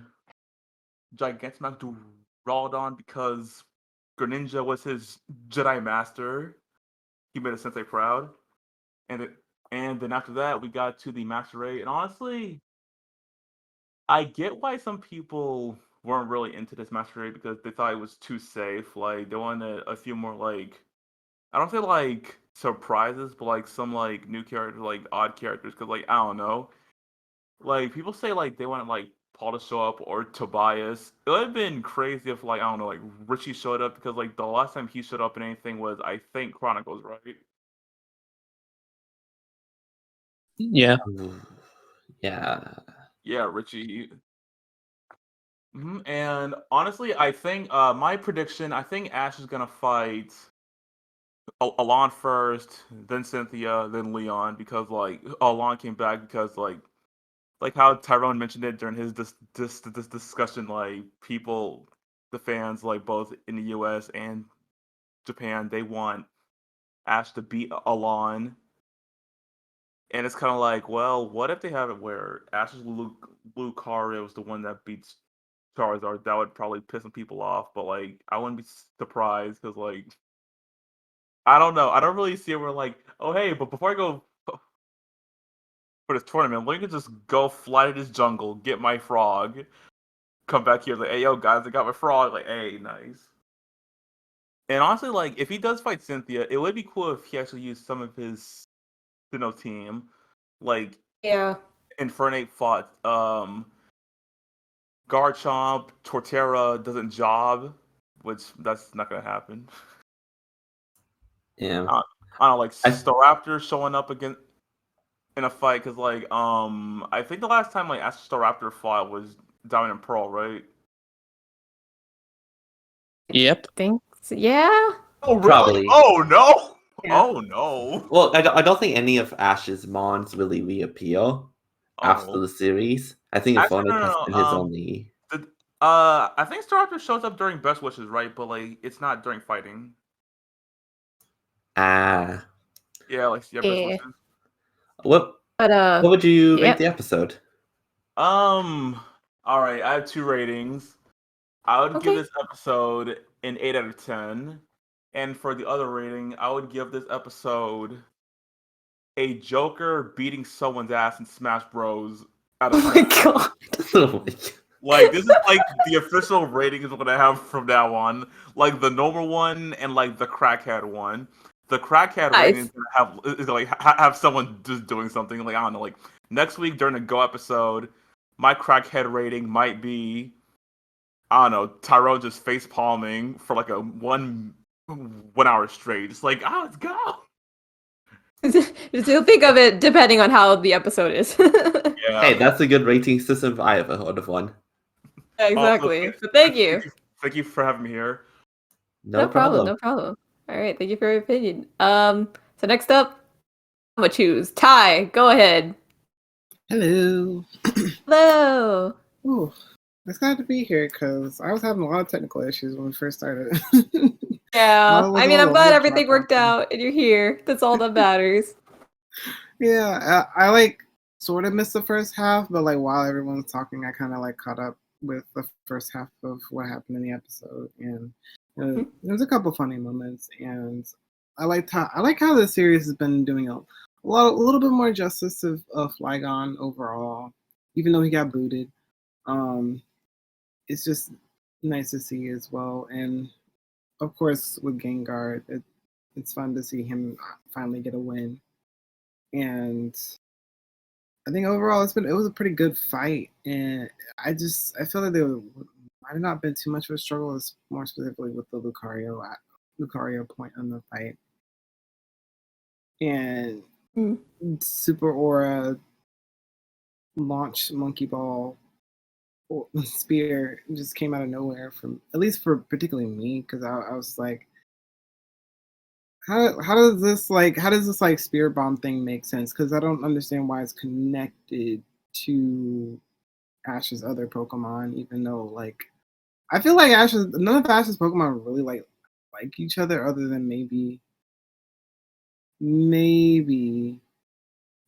Gigantamax Duraludon because Greninja was his Jedi Master. He made a sensei proud. And then after that, we got to the Master Raid. And honestly, I get why some people weren't really into this Master Raid because they thought it was too safe. Like, they wanted a few more, like, I don't say, like, surprises, but, like, some, like, new characters, like, odd characters. Because, like, I don't know. Like, people say, like, they wanted, like, Paul to show up or Tobias. It would have been crazy if, like, I don't know, like, Richie showed up. Because, like, the last time he showed up in anything was, I think, Chronicles, right? Yeah. Yeah. Yeah, Richie. And honestly, I think my prediction, I think Ash is gonna fight Alon first, then Cynthia, then Leon, because like Alon came back because like how Tyrone mentioned it during his this discussion, like people, the fans, like both in the U.S. and Japan, they want Ash to beat Alon. And it's kind of like, well, what if they have it where Ash's Lucario is the one that beats Charizard? That would probably piss some people off, but like, I wouldn't be surprised because, like, I don't know. I don't really see it where, like, oh, hey, but before I go for this tournament, let me just go fly to this jungle, get my frog, come back here, like, hey, yo, guys, I got my frog. Like, hey, nice. And honestly, like, if he does fight Cynthia, it would be cool if he actually used some of his team, like Infernape fought Garchomp, Torterra doesn't job, which that's not gonna happen. Yeah, I don't know, like Staraptor showing up again in a fight because like I think the last time like Staraptor fought was Diamond and Pearl, right? Yep. Think so. Yeah. Oh really? Probably. Oh no. Yeah. Oh no. Well, I don't think any of Ash's mons really reappear. after Oh. the series. I think Actually, Phonic has been his no. only. I think Staraptor shows up during Best Wishes, right? But like, it's not during fighting. Ah. Yeah, like Best Yeah. Wishes. What But would you yeah. rate the episode? All right, I have 2 ratings. I would give Okay. this episode an 8 out of 10, and for the other rating, I would give this episode a Joker beating someone's ass in Smash Bros. Out of Oh my 10. god. Oh my God. Like, this is like the official rating is what I have from now on. Like the normal one and like the crackhead one. The crackhead Nice. rating is gonna have someone just doing something. Like, I don't know, like next week during the Go episode, my crackhead rating might be, I don't know, Tyrone just face palming for like a 1 hour straight. It's like, let's go. You'll think of it depending on how the episode is. Yeah. Hey, that's a good rating system if I ever heard of one. Exactly. So thank you. Thank you for having me here. No problem. No problem. All right. Thank you for your opinion. So next up, I'm gonna choose Ty. Go ahead. Hello. Hello. Ooh, it's glad to be here because I was having a lot of technical issues when we first started. Yeah. was I mean, all I'm over glad the everything place. worked out and you're here. That's all that matters. Yeah, I like sort of missed the first half, but like while everyone was talking, I kind of like caught up with the first half of what happened in the episode, and there was a couple funny moments, and I like how the series has been doing a little bit more justice to Flygon overall, even though he got booted. It's just nice to see as well, and of course with Gengar, it's fun to see him finally get a win, and I think overall it was a pretty good fight, and I feel like there might have not been too much of a struggle, more specifically with the Lucario point on the fight, and Super Aura launch Monkey Ball spear just came out of nowhere, from at least for particularly me, because I was like, how does this spear bomb thing make sense? Because I don't understand why it's connected to Ash's other Pokemon, even though like I feel like none of Ash's Pokemon really like each other, other than maybe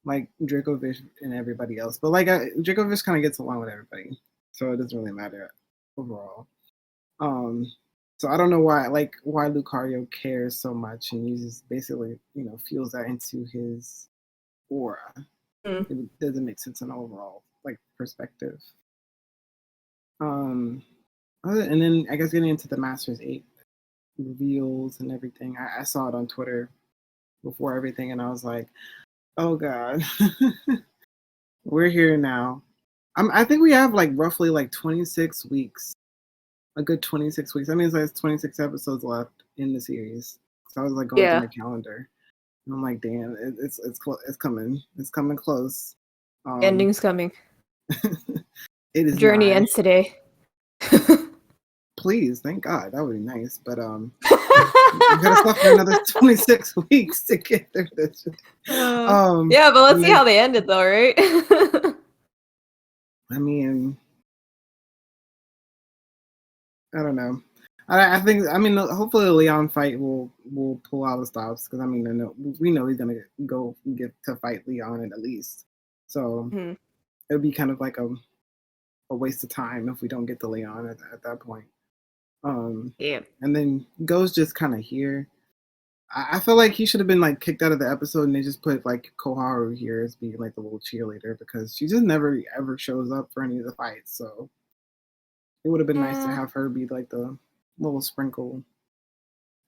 like Dracovish and everybody else. But like Dracovish kind of gets along with everybody, so it doesn't really matter overall. So I don't know why Lucario cares so much and uses basically, fuels that into his aura. It doesn't make sense in an overall like perspective. And then I guess getting into the Masters 8 reveals and everything, I saw it on Twitter before everything, and I was like, oh god, we're here now. I think we have like roughly like 26 weeks. A good 26 weeks. That means there's 26 episodes left in the series. So I was like going through my calendar, and I'm like, damn, it's coming. It's coming close. Ending's coming. It is. Journey ends today. Please, thank God. That would be nice. But we gotta stop for another 26 weeks to get through this. Yeah, but let's see how they ended, though, right? I mean, I don't know. I think hopefully the Leon fight will pull out the stops, because we know he's gonna go get to fight Leon at least. So it would be kind of like a waste of time if we don't get the Leon at that point. Yeah. And then Go's just kind of here. I feel like he should have been like kicked out of the episode, and they just put like Koharu here as being like the little cheerleader, because she just never ever shows up for any of the fights. So it would have been nice to have her be like the little sprinkle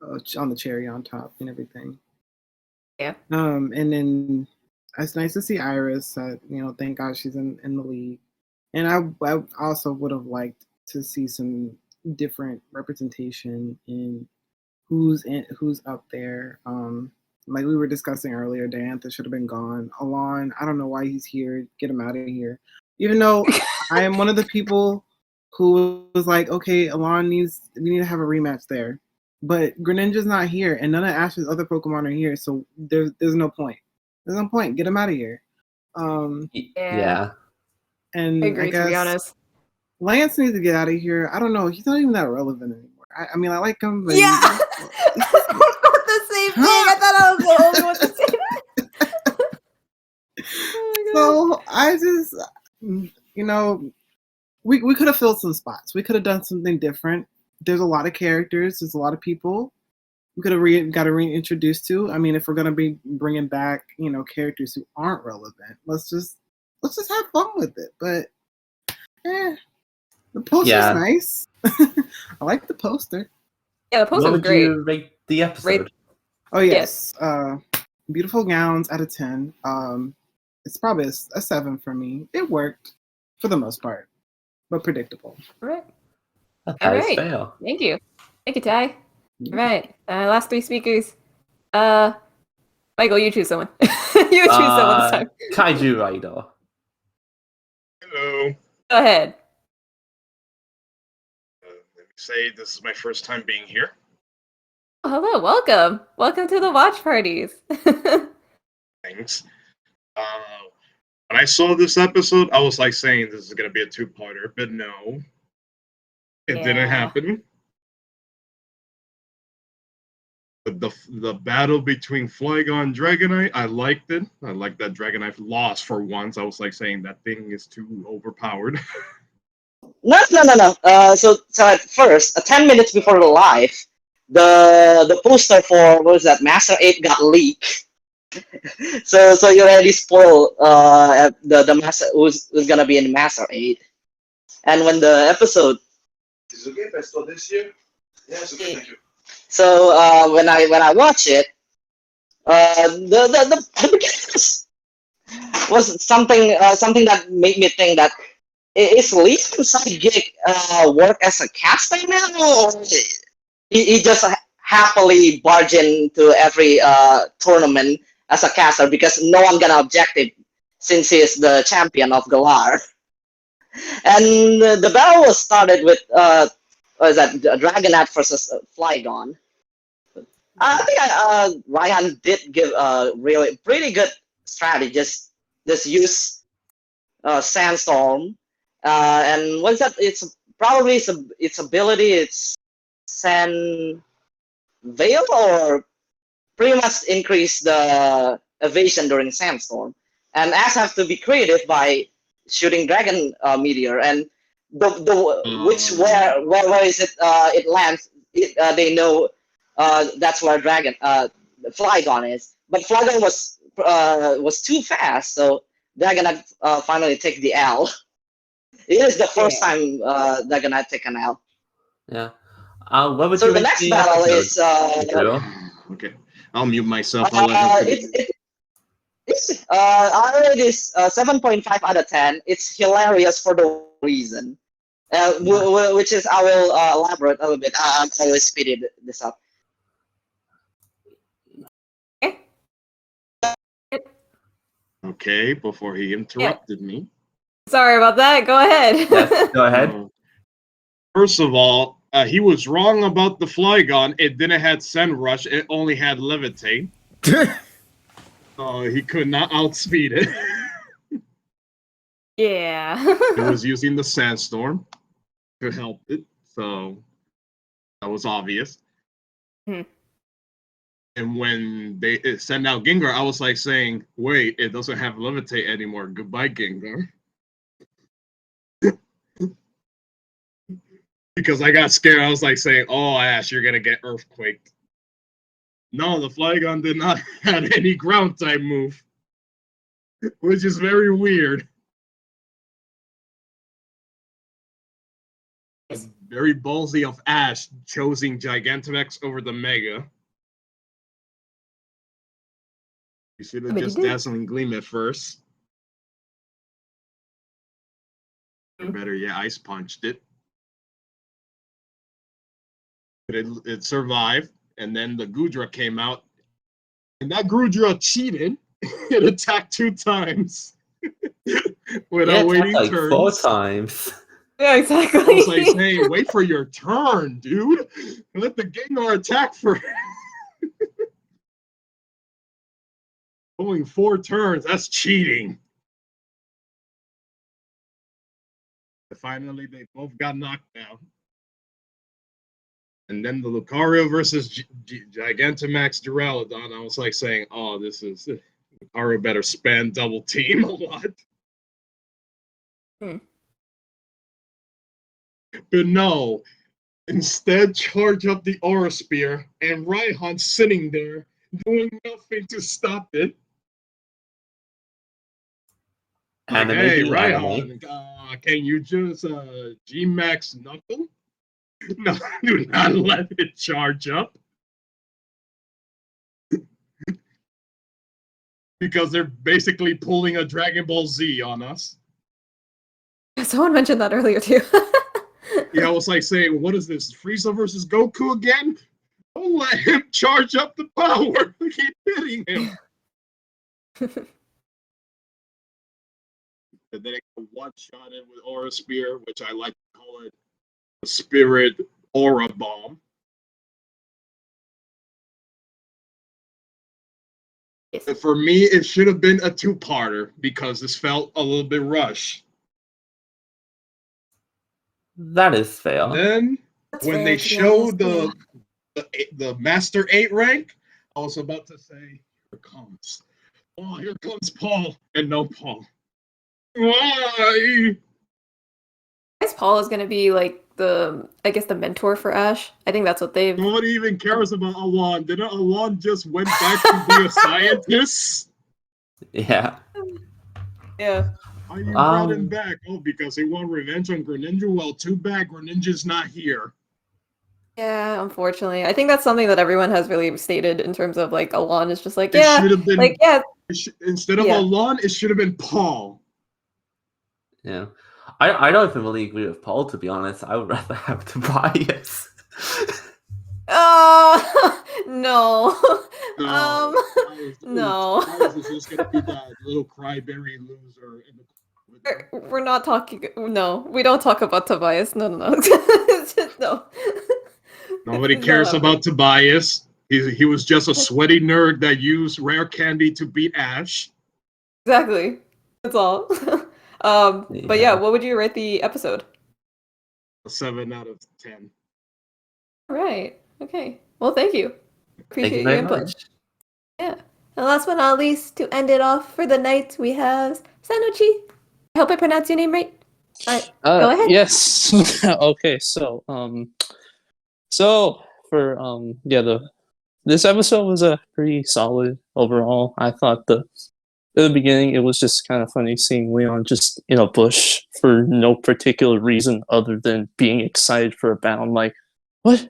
on the cherry on top and everything. Yeah. And then it's nice to see Iris. Thank God she's in the league. And I also would have liked to see some different representation in who's up there. Like we were discussing earlier, Diantha should have been gone. Alon, I don't know why he's here. Get him out of here. Even though I am one of the people who was like, okay, Alon we need to have a rematch there. But Greninja's not here, and none of Ash's other Pokemon are here, so there's no point. There's no point. Get him out of here. Yeah. And I agree, to be guess honest. Lance needs to get out of here. I don't know. He's not even that relevant anymore. I mean, I like him, but Yeah! The same thing! I thought I was the only one to say that! So I just, we could have filled some spots. We could have done something different. There's a lot of characters. There's a lot of people we could have got to reintroduce to. I mean, if we're gonna be bringing back, characters who aren't relevant, let's just have fun with it. But the poster's nice. I like the poster. Yeah, the poster was great. What would you rate the episode? Oh yes. Beautiful gowns out of 10. It's probably a 7 for me. It worked for the most part, but predictable. All right. That All is right. fair. Thank you, Ty. All right. Last 3 speakers. Michael, you choose someone. You choose someone this time. Kaiju Rider. Hello. Go ahead. Let me say this is my first time being here. Oh, hello, welcome. Welcome to the watch parties. Thanks. When I saw this episode, I was like saying this is going to be a 2-parter, but no. It didn't happen. The battle between Flygon and Dragonite, I liked it. I liked that Dragonite lost for once. I was like saying that thing is too overpowered. No. So at first, 10 minutes before the live, the poster for what was that Master 8 got leaked. so you already spoiled the Master who's gonna be in Master 8. And when the episode Is it okay if I stole this here? Yeah, it's okay, thank you. So when I watch it, the beginning was something that made me think that is Lee Psychic work as a caster now, or he just happily barge into every tournament as a caster because no one gonna object him since he is the champion of Galar. And the battle was started with what is that, Dragonite versus Flygon. I think Raihan did give a really pretty good strategy. Just use Sandstorm, and what's that? It's probably its ability. It's Sand Veil, or pretty much increase the evasion during Sandstorm. And Ash have to be creative by shooting Dragon Meteor, and where is it? It lands. They know that's where Flygon is. But Flygon was too fast, so Dragonite finally take the L. It is the first time Dragonite take an L. Yeah. What would So you the rate next the battle episode? is Okay, I'll mute myself. I'll let him I rate this 7.5 out of 10. It's hilarious for the reason, which is I will elaborate a little bit. I will speed this up. Okay, before he interrupted me. Sorry about that. Go ahead. Yes, go ahead. First of all, he was wrong about the Flygon. It didn't have Sand Rush. It only had Levitate. He could not outspeed it. Yeah. It was using the Sandstorm to help it, so that was obvious. And when they sent out Gengar, I was like saying, wait, it doesn't have Levitate anymore. Goodbye, Gengar. Because I got scared. I was like saying, oh, Ash, you're going to get Earthquaked. No, the Flygon did not have any ground type move. Which is very weird. It's very ballsy of Ash choosing Gigantamax over the Mega. You should have just Dazzling Gleam at first. Better, Ice Punched it. But it survived, and then the Goodra came out, and that Goodra cheated. It attacked 2 times without waiting like turns. 4 times. Yeah, exactly. I was like saying, wait for your turn, dude. Let the Gengar attack first. Only 4 turns, that's cheating. finally they both got knocked down. And then the Lucario versus Gigantamax Duraludon, I was like saying, oh, this is Lucario better spam double team a lot. But no, instead charge up the Aura Spear and Raihan sitting there doing nothing to stop it. Like, hey, Raihan, can you just G-Max Knuckle? No, do not let it charge up. Because they're basically pulling a Dragon Ball Z on us. Someone mentioned that earlier too. Yeah, I was like saying, what is this? Frieza versus Goku again? Don't let him charge up the power. Keep hitting him. And then it one-shot it with Aura Spear, which I like to call it the Spirit Aura Bomb. And for me, it should have been a two-parter because this felt a little bit rushed. That is fair. And then when they showed the Master 8 rank, I was about to say, here comes. Oh, here comes Paul. And no Paul. Why? I guess Paul is going to be like the mentor for Ash. I think that's what they've... Nobody even cares about Alon. Didn't Alon just went back to be a scientist? Yeah. Yeah. Why you brought him back? Oh, because he won revenge on Greninja? Well, too bad Greninja's not here. Yeah, unfortunately. I think that's something that everyone has really stated in terms of like Alon is just like, It yeah, should have been, like, yeah. Instead of Alon, it should have been Paul. Yeah. I don't even really agree with Paul, to be honest. I would rather have Tobias. No. No. Tobias is just gonna be that little cryberry loser in the We're not talking. No, we don't talk about Tobias. No. No. Nobody cares about Tobias. He was just a sweaty nerd that used rare candy to beat Ash. Exactly. That's all. But yeah, what would you rate the episode? A 7 out of 10. All right. Okay. Well, thank you. Appreciate your very input. much. Yeah. And last but not least, to end it off for the night, we have Sanochi. I hope I pronounced your name right. All right. Go ahead. Yes. Okay. So for this episode was a pretty solid overall. I thought at the beginning it was just kind of funny seeing Leon just in a bush for no particular reason other than being excited for a battle. I'm like, what,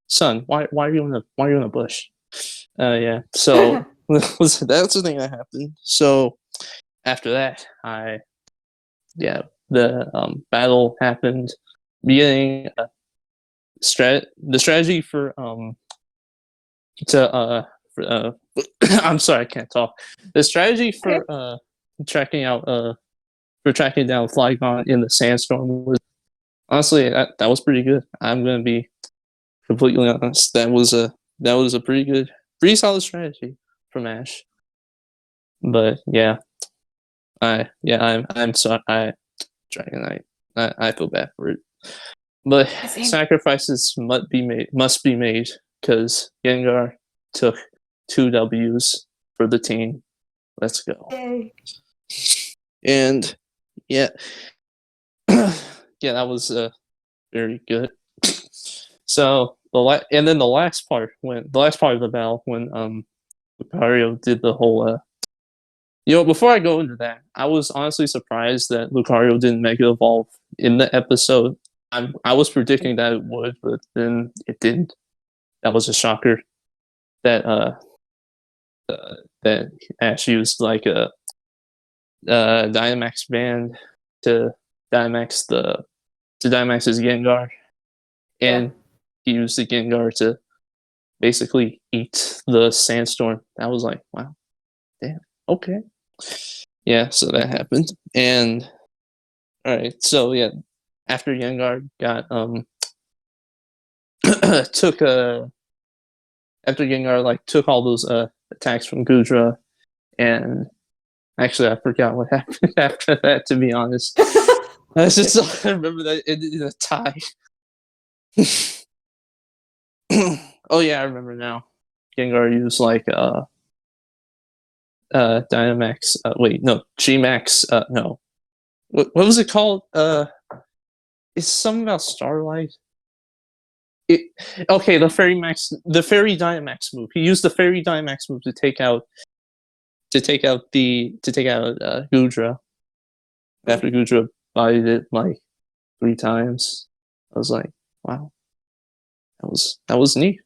son? Why are you in a bush? Yeah. So that's the thing that happened. So after that, the battle happened. Beginning the strategy for I'm sorry, I can't talk. The strategy for tracking down Flygon in the sandstorm was honestly that was pretty good. I'm gonna be completely honest. That was a pretty solid strategy from Ash. But yeah, I'm sorry. Dragonite. I feel bad for it. But sacrifices must be made because Gengar took 2 W's for the team. Let's go. Yay. And yeah, that was very good. So the last part of the battle when Lucario did the whole before I go into that, I was honestly surprised that Lucario didn't Mega Evolve in the episode. I was predicting that it would, but then it didn't. That was a shocker. That that Ash used like a Dynamax band to Dynamax his Gengar, and he used the Gengar to basically eat the sandstorm. I was like, wow, damn, okay. Yeah, so that happened. And alright, so yeah, after Gengar got after Gengar took all those attacks from Gudra, and actually I forgot what happened after that, to be honest. That's just I remember that it ended in a tie. Oh yeah, I remember now. Gengar used like Dynamax. Wait, no, G-Max. No, what was it called? It's something about Starlight. Okay, the Fairy Dynamax move. He used the Fairy Dynamax move to take out Gudra. After Gudra bodied it like 3 times, I was like, wow, that was neat.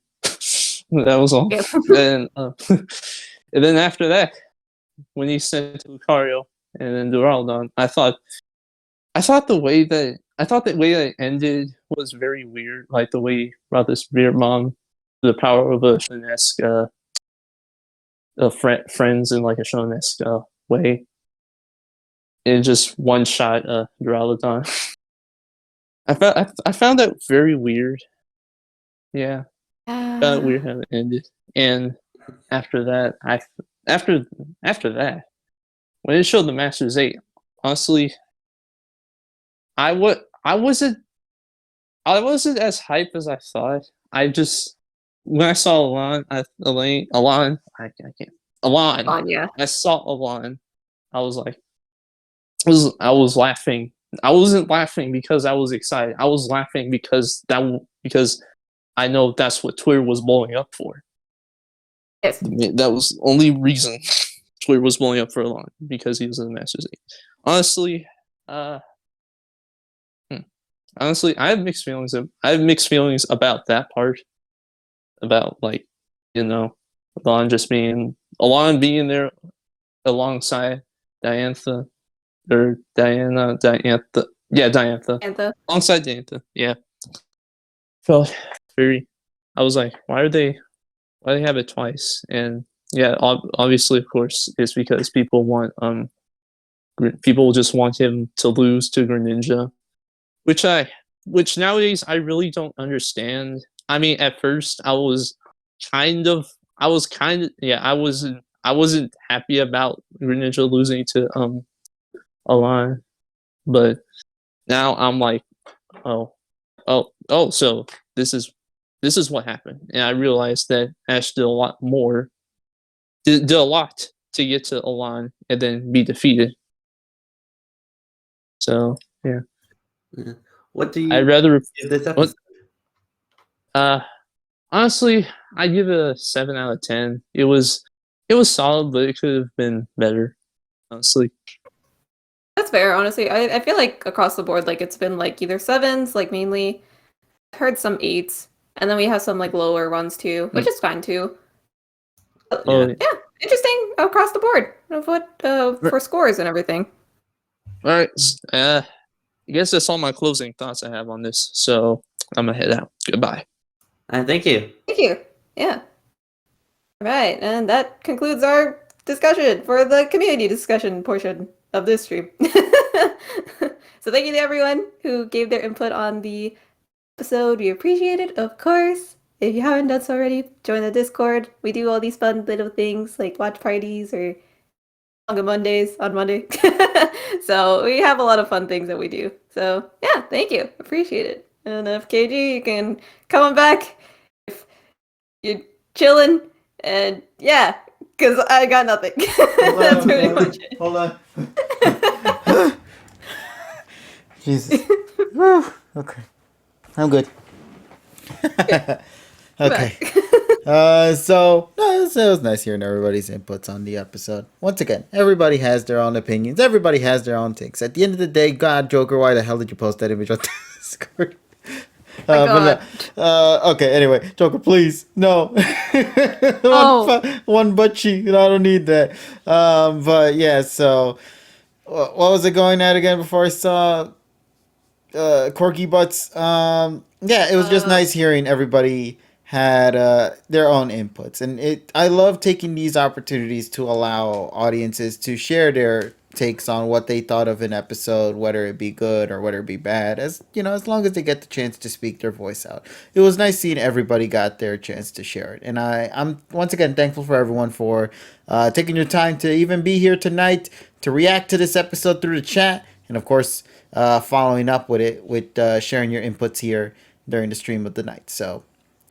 That was all. Yep. And and then after that, when he sent Lucario and then Duraludon, I thought the way that it ended was very weird. Like the way he brought this beer mom, the power of a Shonen-esque friends in like a Shonen-esque way. And just one shot Duraludon. I found that very weird. Yeah. I found it weird how it ended. And after that, after that, when it showed the Masters 8, honestly, I wasn't as hype as I thought. When I saw Alon, I saw Alon, I was like, I was laughing. I wasn't laughing because I was excited. I was laughing because I know that's what Twitter was blowing up for. Yes. That was the only reason Twitter was blowing up for Alon, because he was in the Masters 8. Honestly, I have mixed feelings. I have mixed feelings about that part. About Alon being there alongside Diantha. Or Diantha. Yeah, Diantha. Alongside Diantha, yeah. Felt very. I was like, why do they have it twice? And yeah, obviously, of course, it's because people just want him to lose to Greninja, which nowadays I really don't understand. I mean, at first I wasn't happy about Greninja losing to Alon, but now I'm like, oh, so this is what happened, and I realized that Ash did a lot to get to Alon and then be defeated. So yeah. What do you? I'd rather give this episode? Honestly, I give it a 7 out of 10. It was solid, but it could have been better. Honestly. That's fair, honestly. I feel like across the board, like it's been like either 7s, like mainly. I've heard some 8s, and then we have some like lower ones too, which is fine too. Yeah, interesting across the board of what for scores and everything. All right. I guess that's all my closing thoughts I have on this. So I'm gonna head out. Goodbye. And thank you. Thank you. Yeah. All right, and that concludes our discussion for the community discussion portion of this stream. So thank you to everyone who gave their input on the episode. We appreciate it, of course. If you haven't done so already, join the Discord. We do all these fun little things like watch parties or Manga Mondays on Monday. So we have a lot of fun things that we do. So yeah, thank you. Appreciate it. And if KG, you can come on back if you're chilling. And yeah, because I got nothing. That's pretty much it. Hold on. Jesus. Whew. Okay. I'm good. Okay. So it was nice hearing everybody's inputs on the episode. Once again, everybody has their own opinions. Everybody has their own takes. At the end of the day, God, Joker, why the hell did you post that image on Discord? Okay, anyway, Joker, please, no. one butt cheek. I don't need that. But yeah, so what was it going at again before I saw Corky Butts? Yeah, it was just nice hearing everybody had their own inputs, and I love taking these opportunities to allow audiences to share their takes on what they thought of an episode, whether it be good or whether it be bad, as long as they get the chance to speak their voice out. It was nice seeing everybody got their chance to share it, and I'm once again thankful for everyone for taking your time to even be here tonight to react to this episode through the chat. and of course, following up with it with sharing your inputs here during the stream of the night. So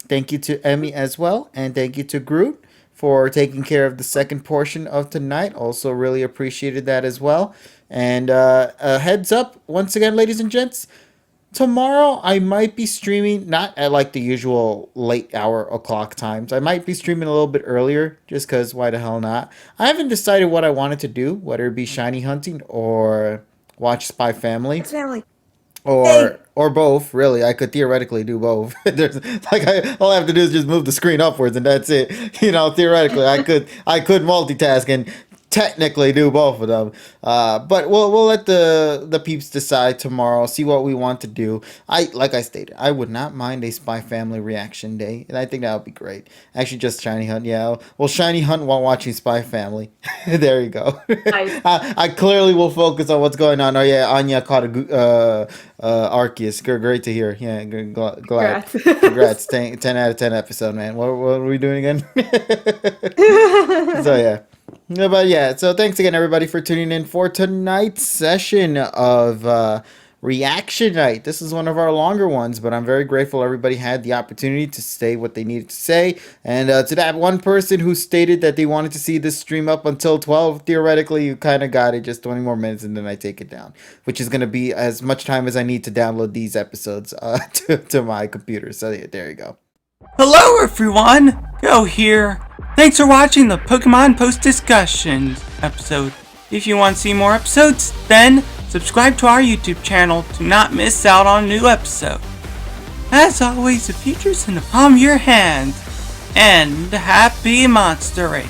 thank you to Emmy as well, and thank you to Groot for taking care of the second portion of tonight. Also really appreciated that as well. And a heads up, once again, ladies and gents, tomorrow I might be streaming, not at like the usual late hour o'clock times. I might be streaming a little bit earlier, just because why the hell not? I haven't decided what I wanted to do, whether it be shiny hunting or watch Spy Family. Or both, really. I could theoretically do both. There's all I have to do is just move the screen upwards and that's it. You know, theoretically I could multitask and technically do both of them. But we'll let the peeps decide tomorrow, see what we want to do. Like I stated, I would not mind a Spy Family reaction day, and I think that would be great. Actually, just shiny hunt, yeah. We'll shiny hunt while watching Spy Family. There you go. Nice. I clearly will focus on what's going on. Oh yeah, Anya caught a Arceus. Great to hear. Yeah, glad. Congrats. 10 out of 10 episode, man. What are we doing again? So yeah. Yeah, but yeah, so thanks again, everybody, for tuning in for tonight's session of Reaction Night. This is one of our longer ones, but I'm very grateful everybody had the opportunity to say what they needed to say. And to that one person who stated that they wanted to see this stream up until 12, theoretically, you kind of got it, just 20 more minutes, and then I take it down, which is going to be as much time as I need to download these episodes to my computer. So yeah, there you go. Hello everyone, Go here. Thanks for watching the Pokemon Post-Discussion episode. If you want to see more episodes, then subscribe to our YouTube channel to not miss out on a new episode. As always, the future's in the palm of your hand, and happy monstering!